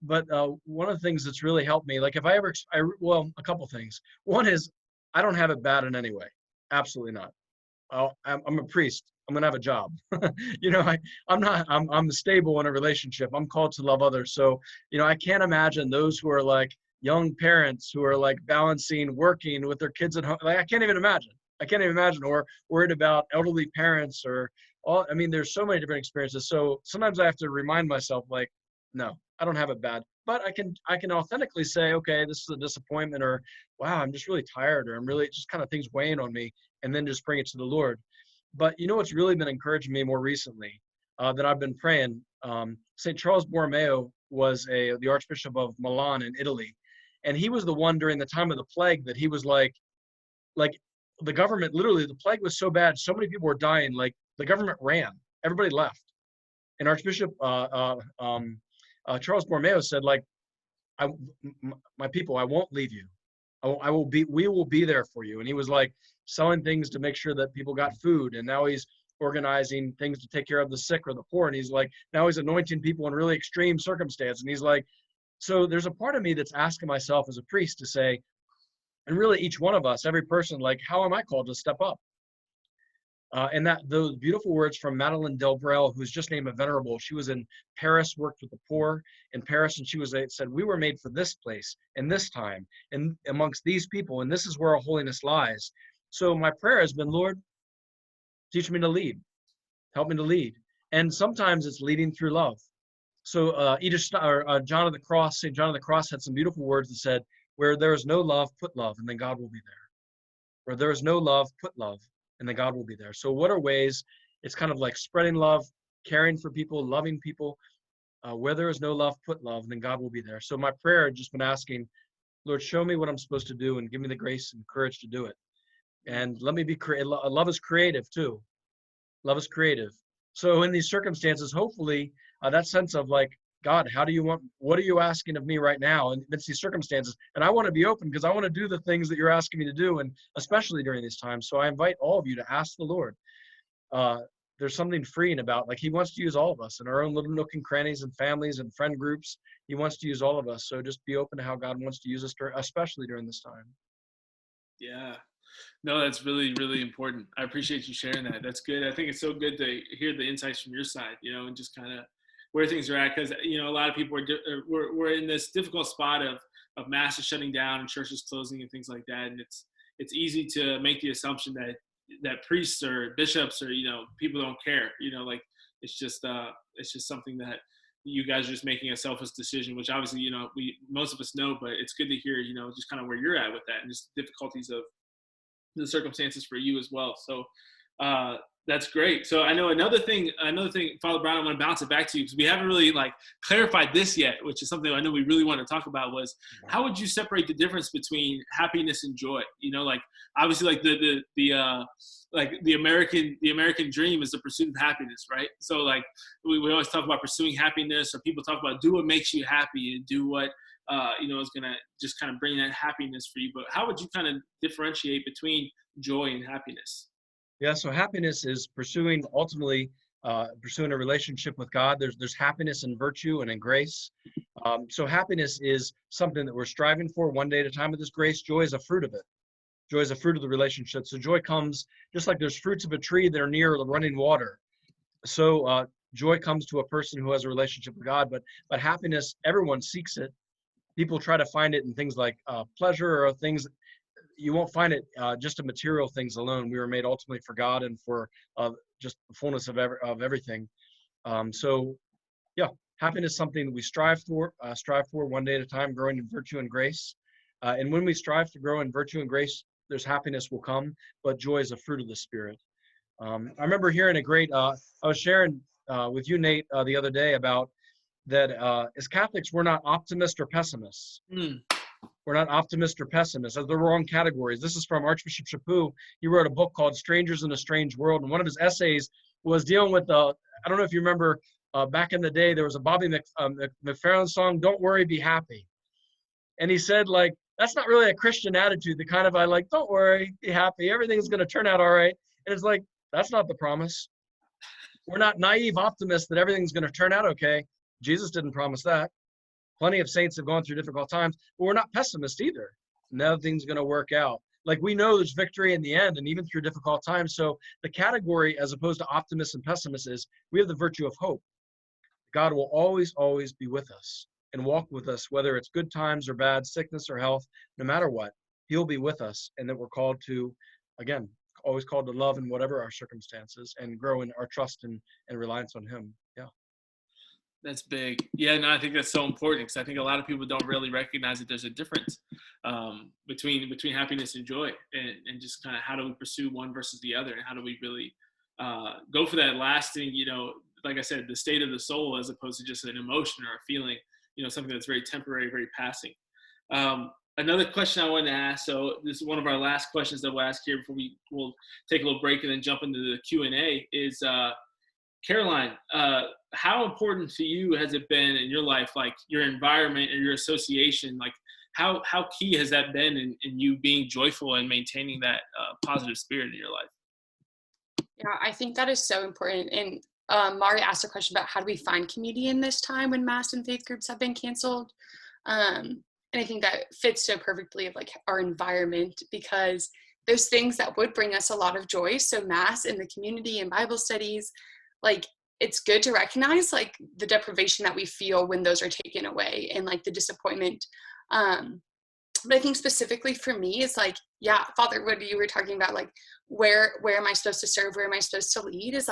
but one of the things that's really helped me, a couple things. One is, I don't have it bad in any way. Absolutely not. I'm a priest. I'm going to have a job. I'm stable in a relationship. I'm called to love others. So, I can't imagine those who are young parents who are balancing working with their kids at home. I can't even imagine. Or worried about elderly parents there's so many different experiences. So sometimes I have to remind myself, no, I don't have it bad. But I can authentically say, okay, this is a disappointment, or wow, I'm just really tired, or I'm really just kind of things weighing on me, and then just bring it to the Lord. But what's really been encouraging me more recently that I've been praying, St. Charles Borromeo was the Archbishop of Milan in Italy. And he was the one during the time of the plague that he was like the government, literally the plague was so bad, so many people were dying, the government ran, everybody left. And Archbishop Charles Borromeo said, my people, I won't leave you. We will be there for you. And he was selling things to make sure that people got food. And now he's organizing things to take care of the sick or the poor. And he's now he's anointing people in really extreme circumstance. And he's so there's a part of me that's asking myself as a priest to say, and really each one of us, every person, how am I called to step up? And those beautiful words from Madeleine Delbrel, who's just named a venerable. She was in Paris, worked with the poor in Paris, and she said, we were made for this place and this time and amongst these people, and this is where our holiness lies. So my prayer has been, Lord, teach me to lead, help me to lead. And sometimes it's leading through love. So John of the Cross, St. John of the Cross had some beautiful words that said, where there is no love, put love, and then God will be there. Where there is no love, put love, and then God will be there. So what are ways? It's kind of spreading love, caring for people, loving people. Where there is no love, put love, and then God will be there. So my prayer has just been asking, Lord, show me what I'm supposed to do and give me the grace and courage to do it. And let me be creative. Love is creative too. Love is creative. So in these circumstances, hopefully that sense of God, what are you asking of me right now? And it's these circumstances. And I want to be open because I want to do the things that you're asking me to do, and especially during these times. So I invite all of you to ask the Lord. There's something freeing about, he wants to use all of us in our own little nook and crannies and families and friend groups. He wants to use all of us. So just be open to how God wants to use us, especially during this time. Yeah. No, that's really, really important. I appreciate you sharing that. That's good. I think it's so good to hear the insights from your side, and just kind of where things are at, because a lot of people we're in this difficult spot of masses shutting down and churches closing and things like that, and it's easy to make the assumption that priests or bishops or people don't care. Like it's just something that you guys are just making a selfish decision, which obviously most of us know, but it's good to hear just kind of where you're at with that and just difficulties of the circumstances for you as well. So that's great. So I know another thing, Father Brian, I want to bounce it back to you because we haven't really clarified this yet, which is something I know we really want to talk about, was how would you separate the difference between happiness and joy? Obviously the American dream is the pursuit of happiness, right? So we always talk about pursuing happiness, or people talk about do what makes you happy and do what is going to just kind of bring that happiness for you. But how would you kind of differentiate between joy and happiness? Yeah, so happiness is ultimately pursuing a relationship with God. There's happiness in virtue and in grace. So happiness is something that we're striving for one day at a time with this grace. Joy is a fruit of it. Joy is a fruit of the relationship. So joy comes just like there's fruits of a tree that are near the running water. So joy comes to a person who has a relationship with God, but happiness, everyone seeks it. People try to find it in things like pleasure or things. You won't find it just in material things alone. We were made ultimately for God and for just the fullness of everything. So yeah, happiness is something that we strive for one day at a time, growing in virtue and grace. And when we strive to grow in virtue and grace, there's happiness will come, but joy is a fruit of the Spirit. I remember hearing I was sharing with you, Nate, the other day about that as Catholics, we're not optimists or pessimists. We're not optimists or pessimists. They're the wrong categories. This is from Archbishop Chaput. He wrote a book called Strangers in a Strange World. And one of his essays was dealing with, I don't know if you remember, back in the day, there was a Bobby McFerrin song, Don't Worry, Be Happy. And he said, that's not really a Christian attitude. The kind of, don't worry, be happy. Everything's going to turn out all right. And it's that's not the promise. We're not naive optimists that everything's going to turn out okay. Jesus didn't promise that. Plenty of saints have gone through difficult times, but we're not pessimists either. Nothing's going to work out. We know there's victory in the end and even through difficult times. So the category, as opposed to optimists and pessimists, is we have the virtue of hope. God will always, always be with us and walk with us, whether it's good times or bad, sickness or health, no matter what, he'll be with us. And that we're called to, again, always called to love in whatever our circumstances and grow in our trust and reliance on him. Yeah. That's big. Yeah, no, I think that's so important because I think a lot of people don't really recognize that there's a difference between happiness and joy, and just kind of how do we pursue one versus the other, and how do we really go for that lasting, like I said, the state of the soul as opposed to just an emotion or a feeling, something that's very temporary, very passing. Another question I wanted to ask, so this is one of our last questions that we'll ask here before we'll take a little break and then jump into the Q&A, is Caroline, how important to you has it been in your life, your environment and your association? How key has that been in you being joyful and maintaining that positive spirit in your life? Yeah, I think that is so important. And Mari asked a question about how do we find community in this time when Mass and faith groups have been canceled. And I think that fits so perfectly of our environment, because those things that would bring us a lot of joy, so Mass and the community and Bible studies, it's good to recognize the deprivation that we feel when those are taken away, and the disappointment. But I think specifically for me, it's Father, what you were talking about, where am I supposed to serve? Where am I supposed to lead? Is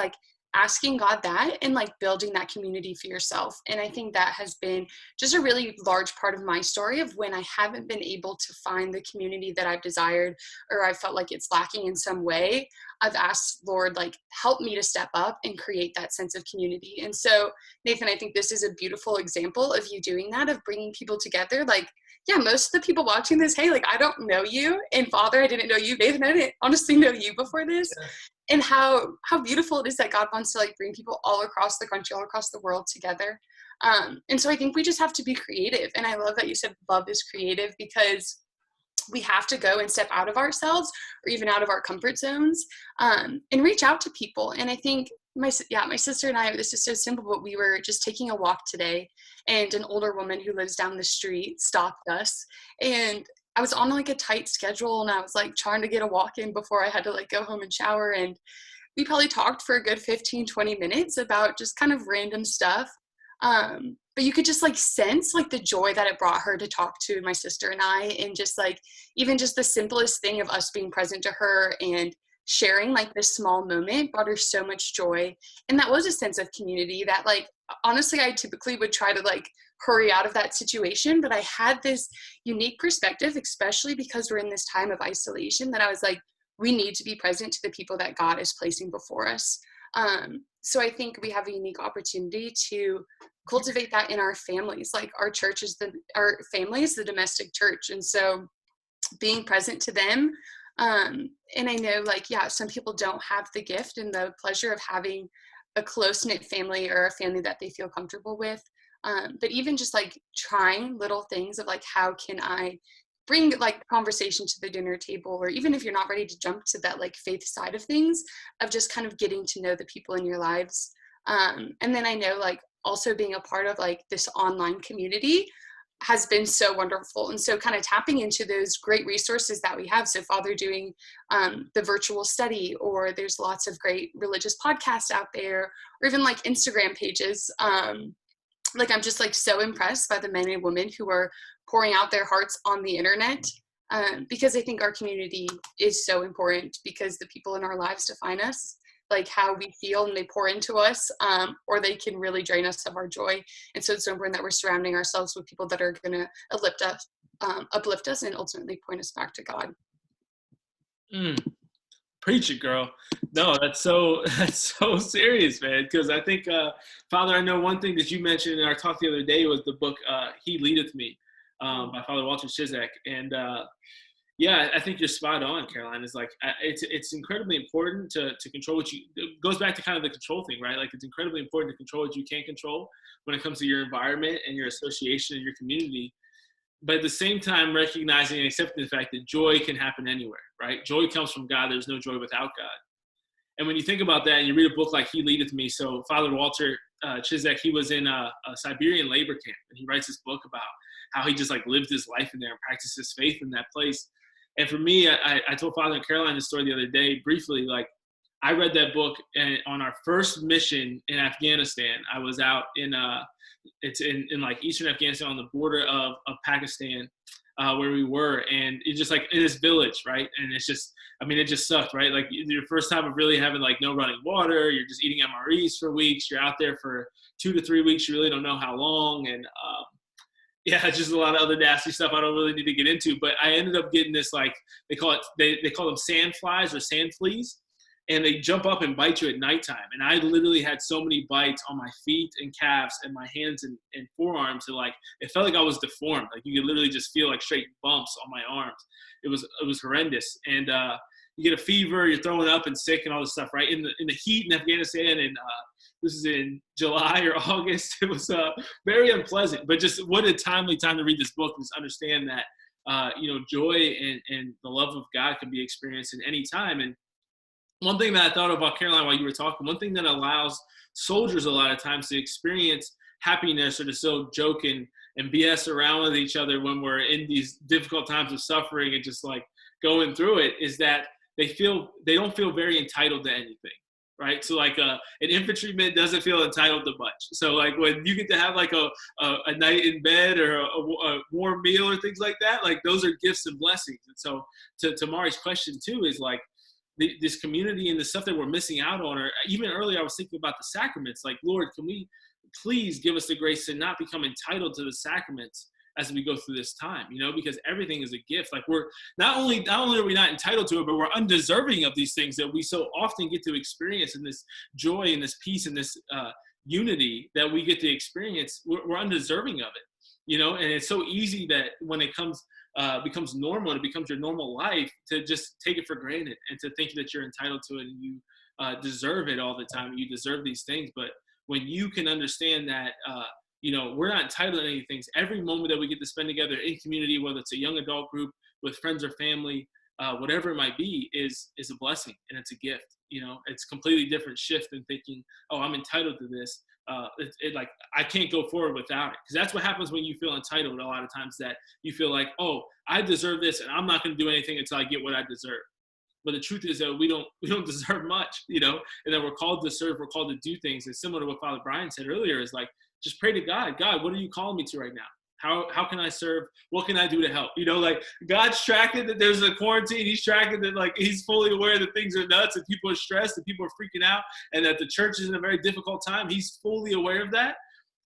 asking God that and building that community for yourself. And I think that has been just a really large part of my story of when I haven't been able to find the community that I've desired, or I felt like it's lacking in some way. I've asked Lord, help me to step up and create that sense of community. And so Nathan, I think this is a beautiful example of you doing that, of bringing people together. Most of the people watching this, hey, I don't know you. And Father, I didn't know you. Nathan, I didn't honestly know you before this. Yeah. And how beautiful it is that God wants to bring people all across the country, all across the world together. And so I think we just have to be creative. And I love that you said love is creative, because we have to go and step out of ourselves or even out of our comfort zones and reach out to people. And I think my sister and I, this is so simple, but we were just taking a walk today, and an older woman who lives down the street stopped us, and I was on a tight schedule, and I was trying to get a walk in before I had to go home and shower. And we probably talked for a good 15-20 minutes about just kind of random stuff. But you could just like sense like the joy that it brought her to talk to my sister and I, and just like even just the simplest thing of us being present to her and sharing like this small moment brought her so much joy. And that was a sense of community that like honestly I typically would try to like hurry out of that situation, but I had this unique perspective, especially because we're in this time of isolation, that I was like, we need to be present to the people that God is placing before us. So I think we have a unique opportunity to cultivate that in our families. Like our church is our family is the domestic church. And so being present to them. And I know like, yeah, some people don't have the gift and the pleasure of having a close-knit family or a family that they feel comfortable with. But even just like trying little things of like, how can I bring like conversation to the dinner table, or even if you're not ready to jump to that like faith side of things, of just kind of getting to know the people in your lives. And then I know like also being a part of like this online community has been so wonderful. And so kind of tapping into those great resources that we have. So Father doing the virtual study, or there's lots of great religious podcasts out there, or even like Instagram pages. Like I'm just like so impressed by the men and women who are pouring out their hearts on the internet, because I think our community is so important, because the people in our lives define us, like how we feel, and they pour into us, or they can really drain us of our joy. And so it's so important that we're surrounding ourselves with people that are going to uplift us and ultimately point us back to God. Preach it, girl. No, that's so serious, man. Because I think, Father, I know one thing that you mentioned in our talk the other day was the book "He Leadeth Me" by Father Walter Ciszek, and yeah, I think you're spot on, Caroline. It's like it's incredibly important to control what you. It goes back to kind of the control thing, right? Like it's incredibly important to control what you can't control when it comes to your environment and your association and your community. But at the same time, recognizing and accepting the fact that joy can happen anywhere, right? Joy comes from God. There's no joy without God. And when you think about that, and you read a book like He Leadeth Me, so Father Walter Ciszek, he was in a Siberian labor camp, and he writes this book about how he just like lived his life in there and practiced his faith in that place. And for me, I told Father and Caroline this story the other day briefly. Like, I read that book, and on our first mission in Afghanistan, I was out in it's in like eastern Afghanistan on the border of Pakistan, where we were, and it's just like in this village, right? And it's just, I mean, it just sucked, right? Like your first time of really having like no running water, you're just eating MREs for weeks, you're out there for 2 to 3 weeks, you really don't know how long, and yeah, just a lot of other nasty stuff I don't really need to get into. But I ended up getting this, like, they call them sand flies or sand fleas, and they jump up and bite you at nighttime. And I literally had so many bites on my feet and calves and my hands and forearms that, like, it felt like I was deformed. Like, you could literally just feel like straight bumps on my arms. It was horrendous. And you get a fever, you're throwing up and sick and all this stuff, right? In the heat in Afghanistan, and this is in July or August. It was very unpleasant, but just what a timely time to read this book, and understand that joy and the love of God can be experienced in any time. And one thing that I thought about, Caroline, while you were talking, one thing that allows soldiers a lot of times to experience happiness, or to still joke and BS around with each other when we're in these difficult times of suffering and just like going through it, is that they don't feel very entitled to anything. Right. So like an infantryman doesn't feel entitled to much. So like when you get to have like a night in bed or a warm meal or things like that, like those are gifts and blessings. And so to Mari's question too, is like this community and the stuff that we're missing out on, or even earlier I was thinking about the sacraments. Like, Lord, can we please give us the grace to not become entitled to the sacraments as we go through this time, because everything is a gift. Like, we're not only are we not entitled to it, but we're undeserving of these things that we so often get to experience, in this joy and this peace and this unity that we get to experience. We're undeserving of it, and it's so easy that when it becomes normal, and it becomes your normal life, to just take it for granted and to think that you're entitled to it and you deserve it all the time. You deserve these things. But when you can understand that, we're not entitled to any things. Every moment that we get to spend together in community, whether it's a young adult group with friends or family, whatever it might be, is a blessing, and it's a gift. It's a completely different shift than thinking, oh, I'm entitled to this. Like, I can't go forward without it. Because that's what happens when you feel entitled a lot of times, that you feel like, oh, I deserve this, and I'm not going to do anything until I get what I deserve. But the truth is that we don't deserve much, you know, and that we're called to serve, we're called to do things. It's similar to what Father Brian said earlier, is like, just pray to God. God, what are you calling me to right now? How can I serve? What can I do to help? You know, like, God's tracking that there's a quarantine. He's tracking that, like, he's fully aware that things are nuts and people are stressed and people are freaking out and that the church is in a very difficult time. He's fully aware of that.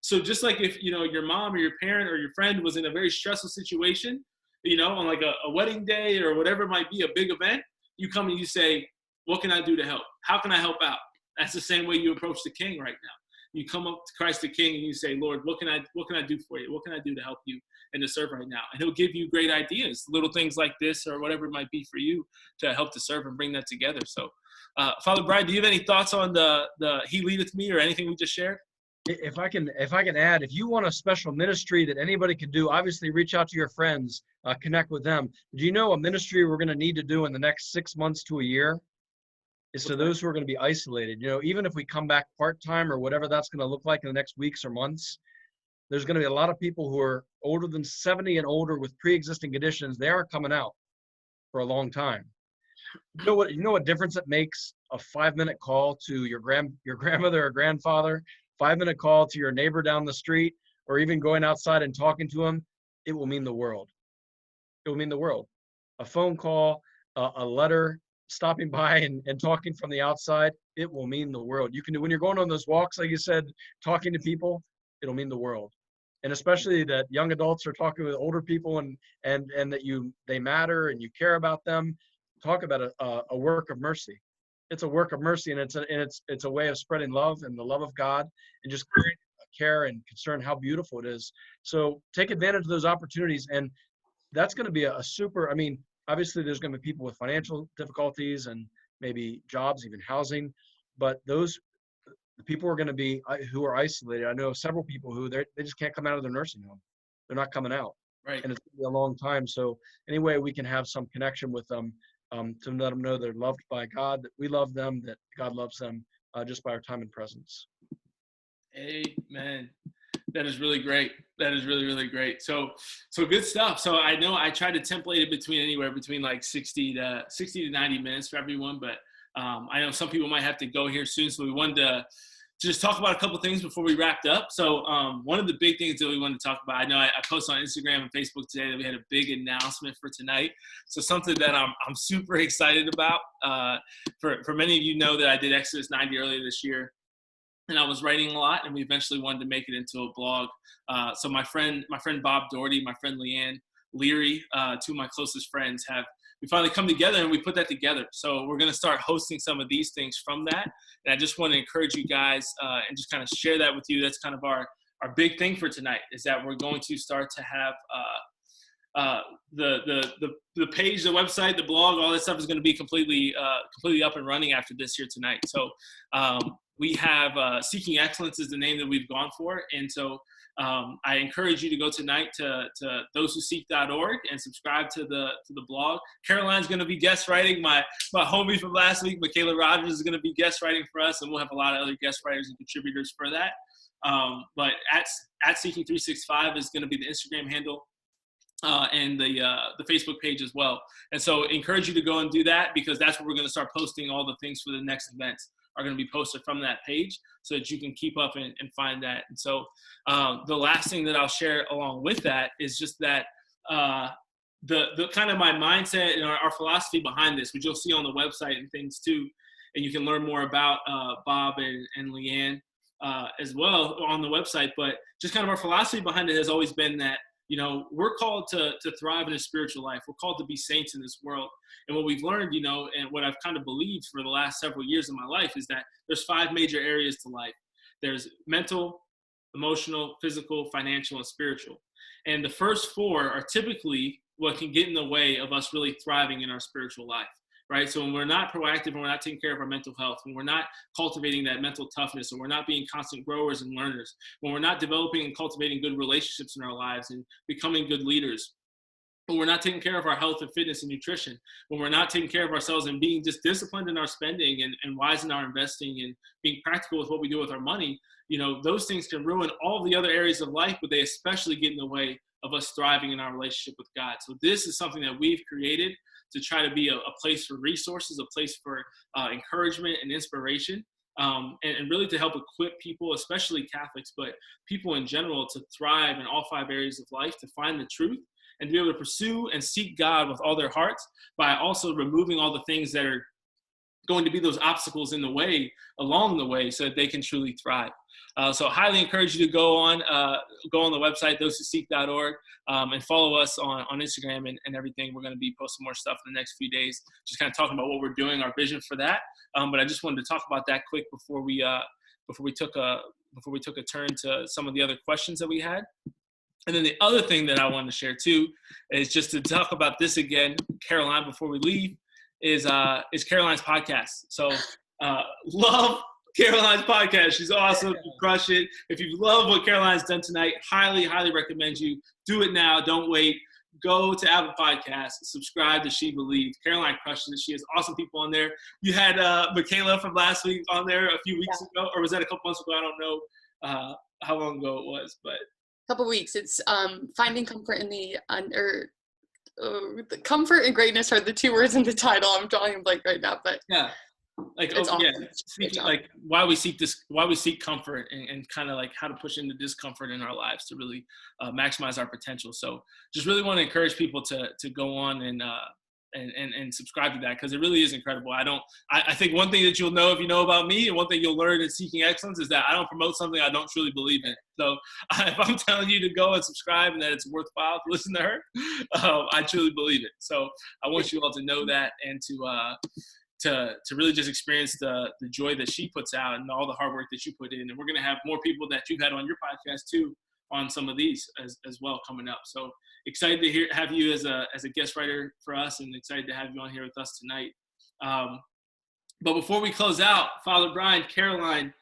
So just like if, you know, your mom or your parent or your friend was in a very stressful situation, you know, on like a wedding day or whatever it might be, a big event, you come and you say, what can I do to help? How can I help out? That's the same way you approach the King right now. You come up to Christ the King and you say, Lord, what can I do for you? What can I do to help you and to serve right now? And he'll give you great ideas, little things like this or whatever it might be for you to help to serve and bring that together. So, Father Brian, do you have any thoughts on the He Leadeth Me or anything we just shared? If I can add, if you want a special ministry that anybody can do, obviously reach out to your friends, connect with them. Do you know a ministry we're going to need to do in the next 6 months to a year? Is to those who are going to be isolated. You know, even if we come back part-time or whatever that's going to look like in the next weeks or months, there's going to be a lot of people who are older than 70 and older with pre-existing conditions. They aren't coming out for a long time. You know what difference it makes? A 5-minute call to your grandmother or grandfather, 5-minute call to your neighbor down the street, or even going outside and talking to them. It will mean the world. It will mean the world. A phone call, a letter, stopping by and talking from the outside, it will mean the world. You can do, when you're going on those walks, like you said, talking to people, it'll mean the world. And especially that young adults are talking with older people and that they matter and you care about them. Talk about a work of mercy. It's a work of mercy, and it's a way of spreading love and the love of God and just care and concern how beautiful it is. So take advantage of those opportunities, and that's going to be a super, I mean, obviously there's going to be people with financial difficulties and maybe jobs, even housing, but the people are going to be who are isolated. I know several people who they just can't come out of their nursing home. They're not coming out. Right. And it's going to be a long time. So anyway, we can have some connection with them to let them know they're loved by God, that we love them, that God loves them just by our time and presence. Amen. That is really great. That is really, really great. So good stuff. So I know I tried to template it anywhere between like 60 to 90 minutes for everyone, but I know some people might have to go here soon. So we wanted to just talk about a couple things before we wrapped up. So one of the big things that we wanted to talk about, I know I posted on Instagram and Facebook today that we had a big announcement for tonight. So something that I'm super excited about. For many of you know that I did Exodus 90 earlier this year. And I was writing a lot, and we eventually wanted to make it into a blog. So my friend Bob Doherty, my friend Leanne Leary, two of my closest friends, we finally come together and we put that together. So we're going to start hosting some of these things from that. And I just want to encourage you guys and just kind of share that with you. That's kind of our big thing for tonight, is that we're going to start to have the page, the website, the blog, all that stuff is going to be completely up and running after this here tonight. So we have Seeking Excellence is the name that we've gone for. And so I encourage you to go tonight to thosewhoseek.org and subscribe to the blog. Caroline's going to be guest writing. My homie from last week, Michaela Rogers, is going to be guest writing for us, and we'll have a lot of other guest writers and contributors for that. But at Seeking 365 is going to be the Instagram handle. And the Facebook page as well. And so encourage you to go and do that, because that's where we're going to start posting all the things for the next events are going to be posted from that page, so that you can keep up and find that. And so the last thing that I'll share along with that is just that the kind of my mindset and our philosophy behind this, which you'll see on the website and things too, and you can learn more about Bob and Leanne as well on the website. But just kind of our philosophy behind it has always been that, you know, we're called to thrive in a spiritual life. We're called to be saints in this world. And what we've learned, you know, and what I've kind of believed for the last several years of my life is that there's 5 major areas to life. There's mental, emotional, physical, financial, and spiritual. And the first 4 are typically what can get in the way of us really thriving in our spiritual life, right? So when we're not proactive and we're not taking care of our mental health, when we're not cultivating that mental toughness, and we're not being constant growers and learners, when we're not developing and cultivating good relationships in our lives and becoming good leaders, when we're not taking care of our health and fitness and nutrition, when we're not taking care of ourselves and being just disciplined in our spending and wise in our investing and being practical with what we do with our money, you know, those things can ruin all the other areas of life, but they especially get in the way of us thriving in our relationship with God. So this is something that we've created to try to be a place for resources, a place for encouragement and inspiration, and really to help equip people, especially Catholics, but people in general, to thrive in all 5 areas of life, to find the truth and to be able to pursue and seek God with all their hearts, by also removing all the things that are going to be those obstacles in the way, along the way, so that they can truly thrive. So I highly encourage you to go on the website, thosewhoseek.org, and follow us on Instagram and everything. We're going to be posting more stuff in the next few days, just kind of talking about what we're doing, our vision for that. But I just wanted to talk about that quick before we took a turn to some of the other questions that we had. And then the other thing that I wanted to share too is just to talk about this again, Caroline, before we leave, is Caroline's podcast. So love Caroline's podcast. She's awesome. You crush it. If you love what Caroline's done tonight, highly, highly recommend you do it now. Don't wait. Go to Apple Podcasts, subscribe to She Believes. Caroline crushes it. She has awesome people on there. You had Michaela from last week on there a few weeks ago, or was that a couple months ago? I don't know how long ago it was, but couple weeks. It's finding comfort in the comfort and greatness are the 2 words in the title. I'm drawing a blank right now, but yeah, like awesome. Speaking, like why we seek comfort, and kind of like how to push into discomfort in our lives to really maximize our potential. So just really want to encourage people to go on and subscribe to that, because it really is incredible. I think one thing that you'll know if you know about me, and one thing you'll learn in Seeking Excellence, is that I don't promote something I don't truly believe in. So if I'm telling you to go and subscribe and that it's worthwhile to listen to her, I truly believe it. So I want you all to know that, and to really just experience the joy that she puts out and all the hard work that you put in. And we're going to have more people that you've had on your podcast too on some of these as well coming up. So excited to have you as a guest writer for us, and excited to have you on here with us tonight. But before we close out, Father Brian, Caroline,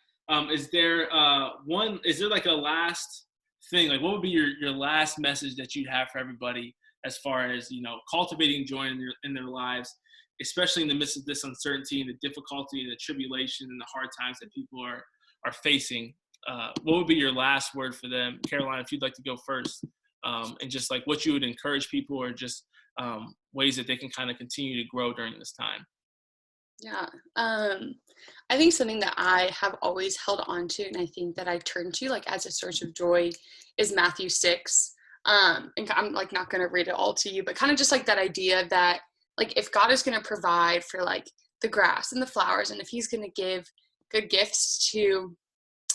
is there like a last thing? Like, what would be your last message that you'd have for everybody as far as, cultivating joy in their lives, especially in the midst of this uncertainty and the difficulty and the tribulation and the hard times that people are facing? What would be your last word for them? Caroline, if you'd like to go first, and just like what you would encourage people, or just ways that they can kind of continue to grow during this time. Yeah. I think something that I have always held on to, and I think that I turn to like as a source of joy, is Matthew 6. And I'm like not going to read it all to you, but kind of just like that idea that like if God is going to provide for like the grass and the flowers, and if he's going to give good gifts to,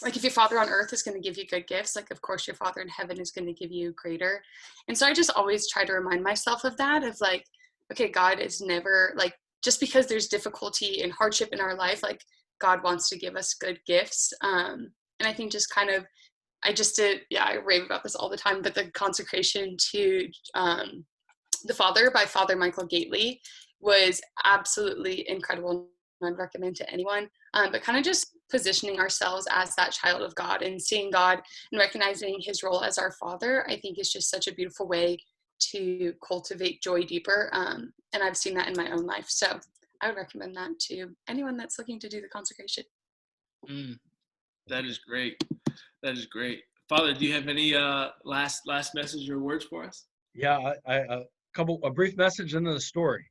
like if your Father on earth is going to give you good gifts, like of course your Father in heaven is going to give you greater. And so I just always try to remind myself of that, of like, okay, God is never like, just because there's difficulty and hardship in our life, like God wants to give us good gifts. And I think just kind of, I rave about this all the time, but the consecration to the Father by Father Michael Gately was absolutely incredible. I'd recommend to anyone, but kind of just positioning ourselves as that child of God and seeing God and recognizing his role as our Father, I think is just such a beautiful way to cultivate joy deeper. And I've seen that in my own life. So I would recommend that to anyone that's looking to do the consecration. That is great. That is great. Father, do you have any last message or words for us? Yeah, a brief message and then a story.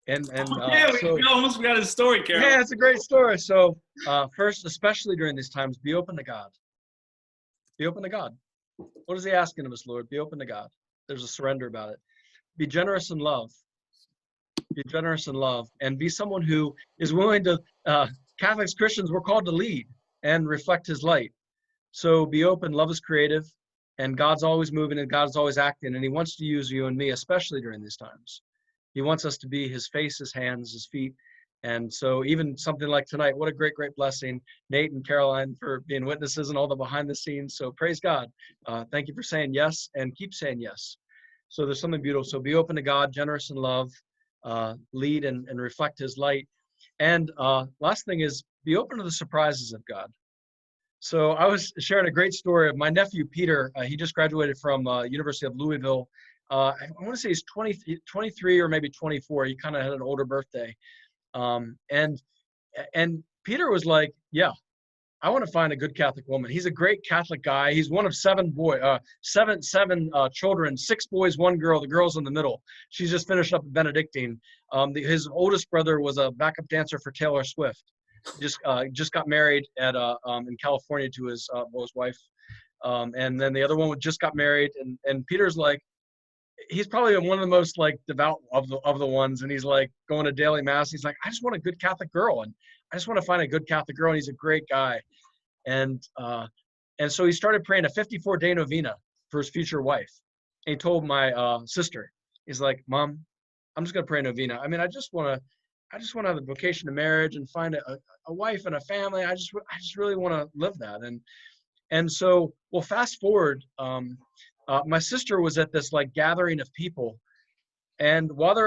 And we almost forgot his story, Carol. Yeah, it's a great story. So first, especially during these times, be open to God. Be open to God. What is he asking of us, Lord? Be open to God. There's a surrender about it. Be generous in love. Be generous in love, and be someone who is willing to, Catholics, Christians, we're called to lead and reflect his light. So be open, love is creative, and God's always moving and God's always acting, and he wants to use you and me, especially during these times. He wants us to be his face, his hands, his feet. And so even something like tonight, what a great, great blessing. Nate and Caroline for being witnesses and all the behind the scenes. So praise God. Thank you for saying yes, and keep saying yes. So there's something beautiful. So be open to God, generous in love, lead and reflect his light. And last thing is be open to the surprises of God. So I was sharing a great story of my nephew, Peter. He just graduated from University of Louisville. I want to say he's 23 or maybe 24. He kind of had an older birthday. And Peter was like, yeah, I want to find a good Catholic woman. He's a great Catholic guy. He's one of seven children, 6 boys, 1 girl. The girl's in the middle. She's just finished up Benedictine. His oldest brother was a backup dancer for Taylor Swift. Just got married at in California to his wife. And then the other one just got married. And Peter's like, he's probably one of the most like devout of the ones. And he's like going to daily mass. He's like, I just want a good Catholic girl. And I just want to find a good Catholic girl. And he's a great guy. And so he started praying a 54-day novena for his future wife. And he told my sister, he's like, Mom, I'm just going to pray a novena. I mean, I just want to have the vocation to marriage and find a wife and a family. I just really want to live that. And so, well, fast forward, my sister was at this like gathering of people. And while they're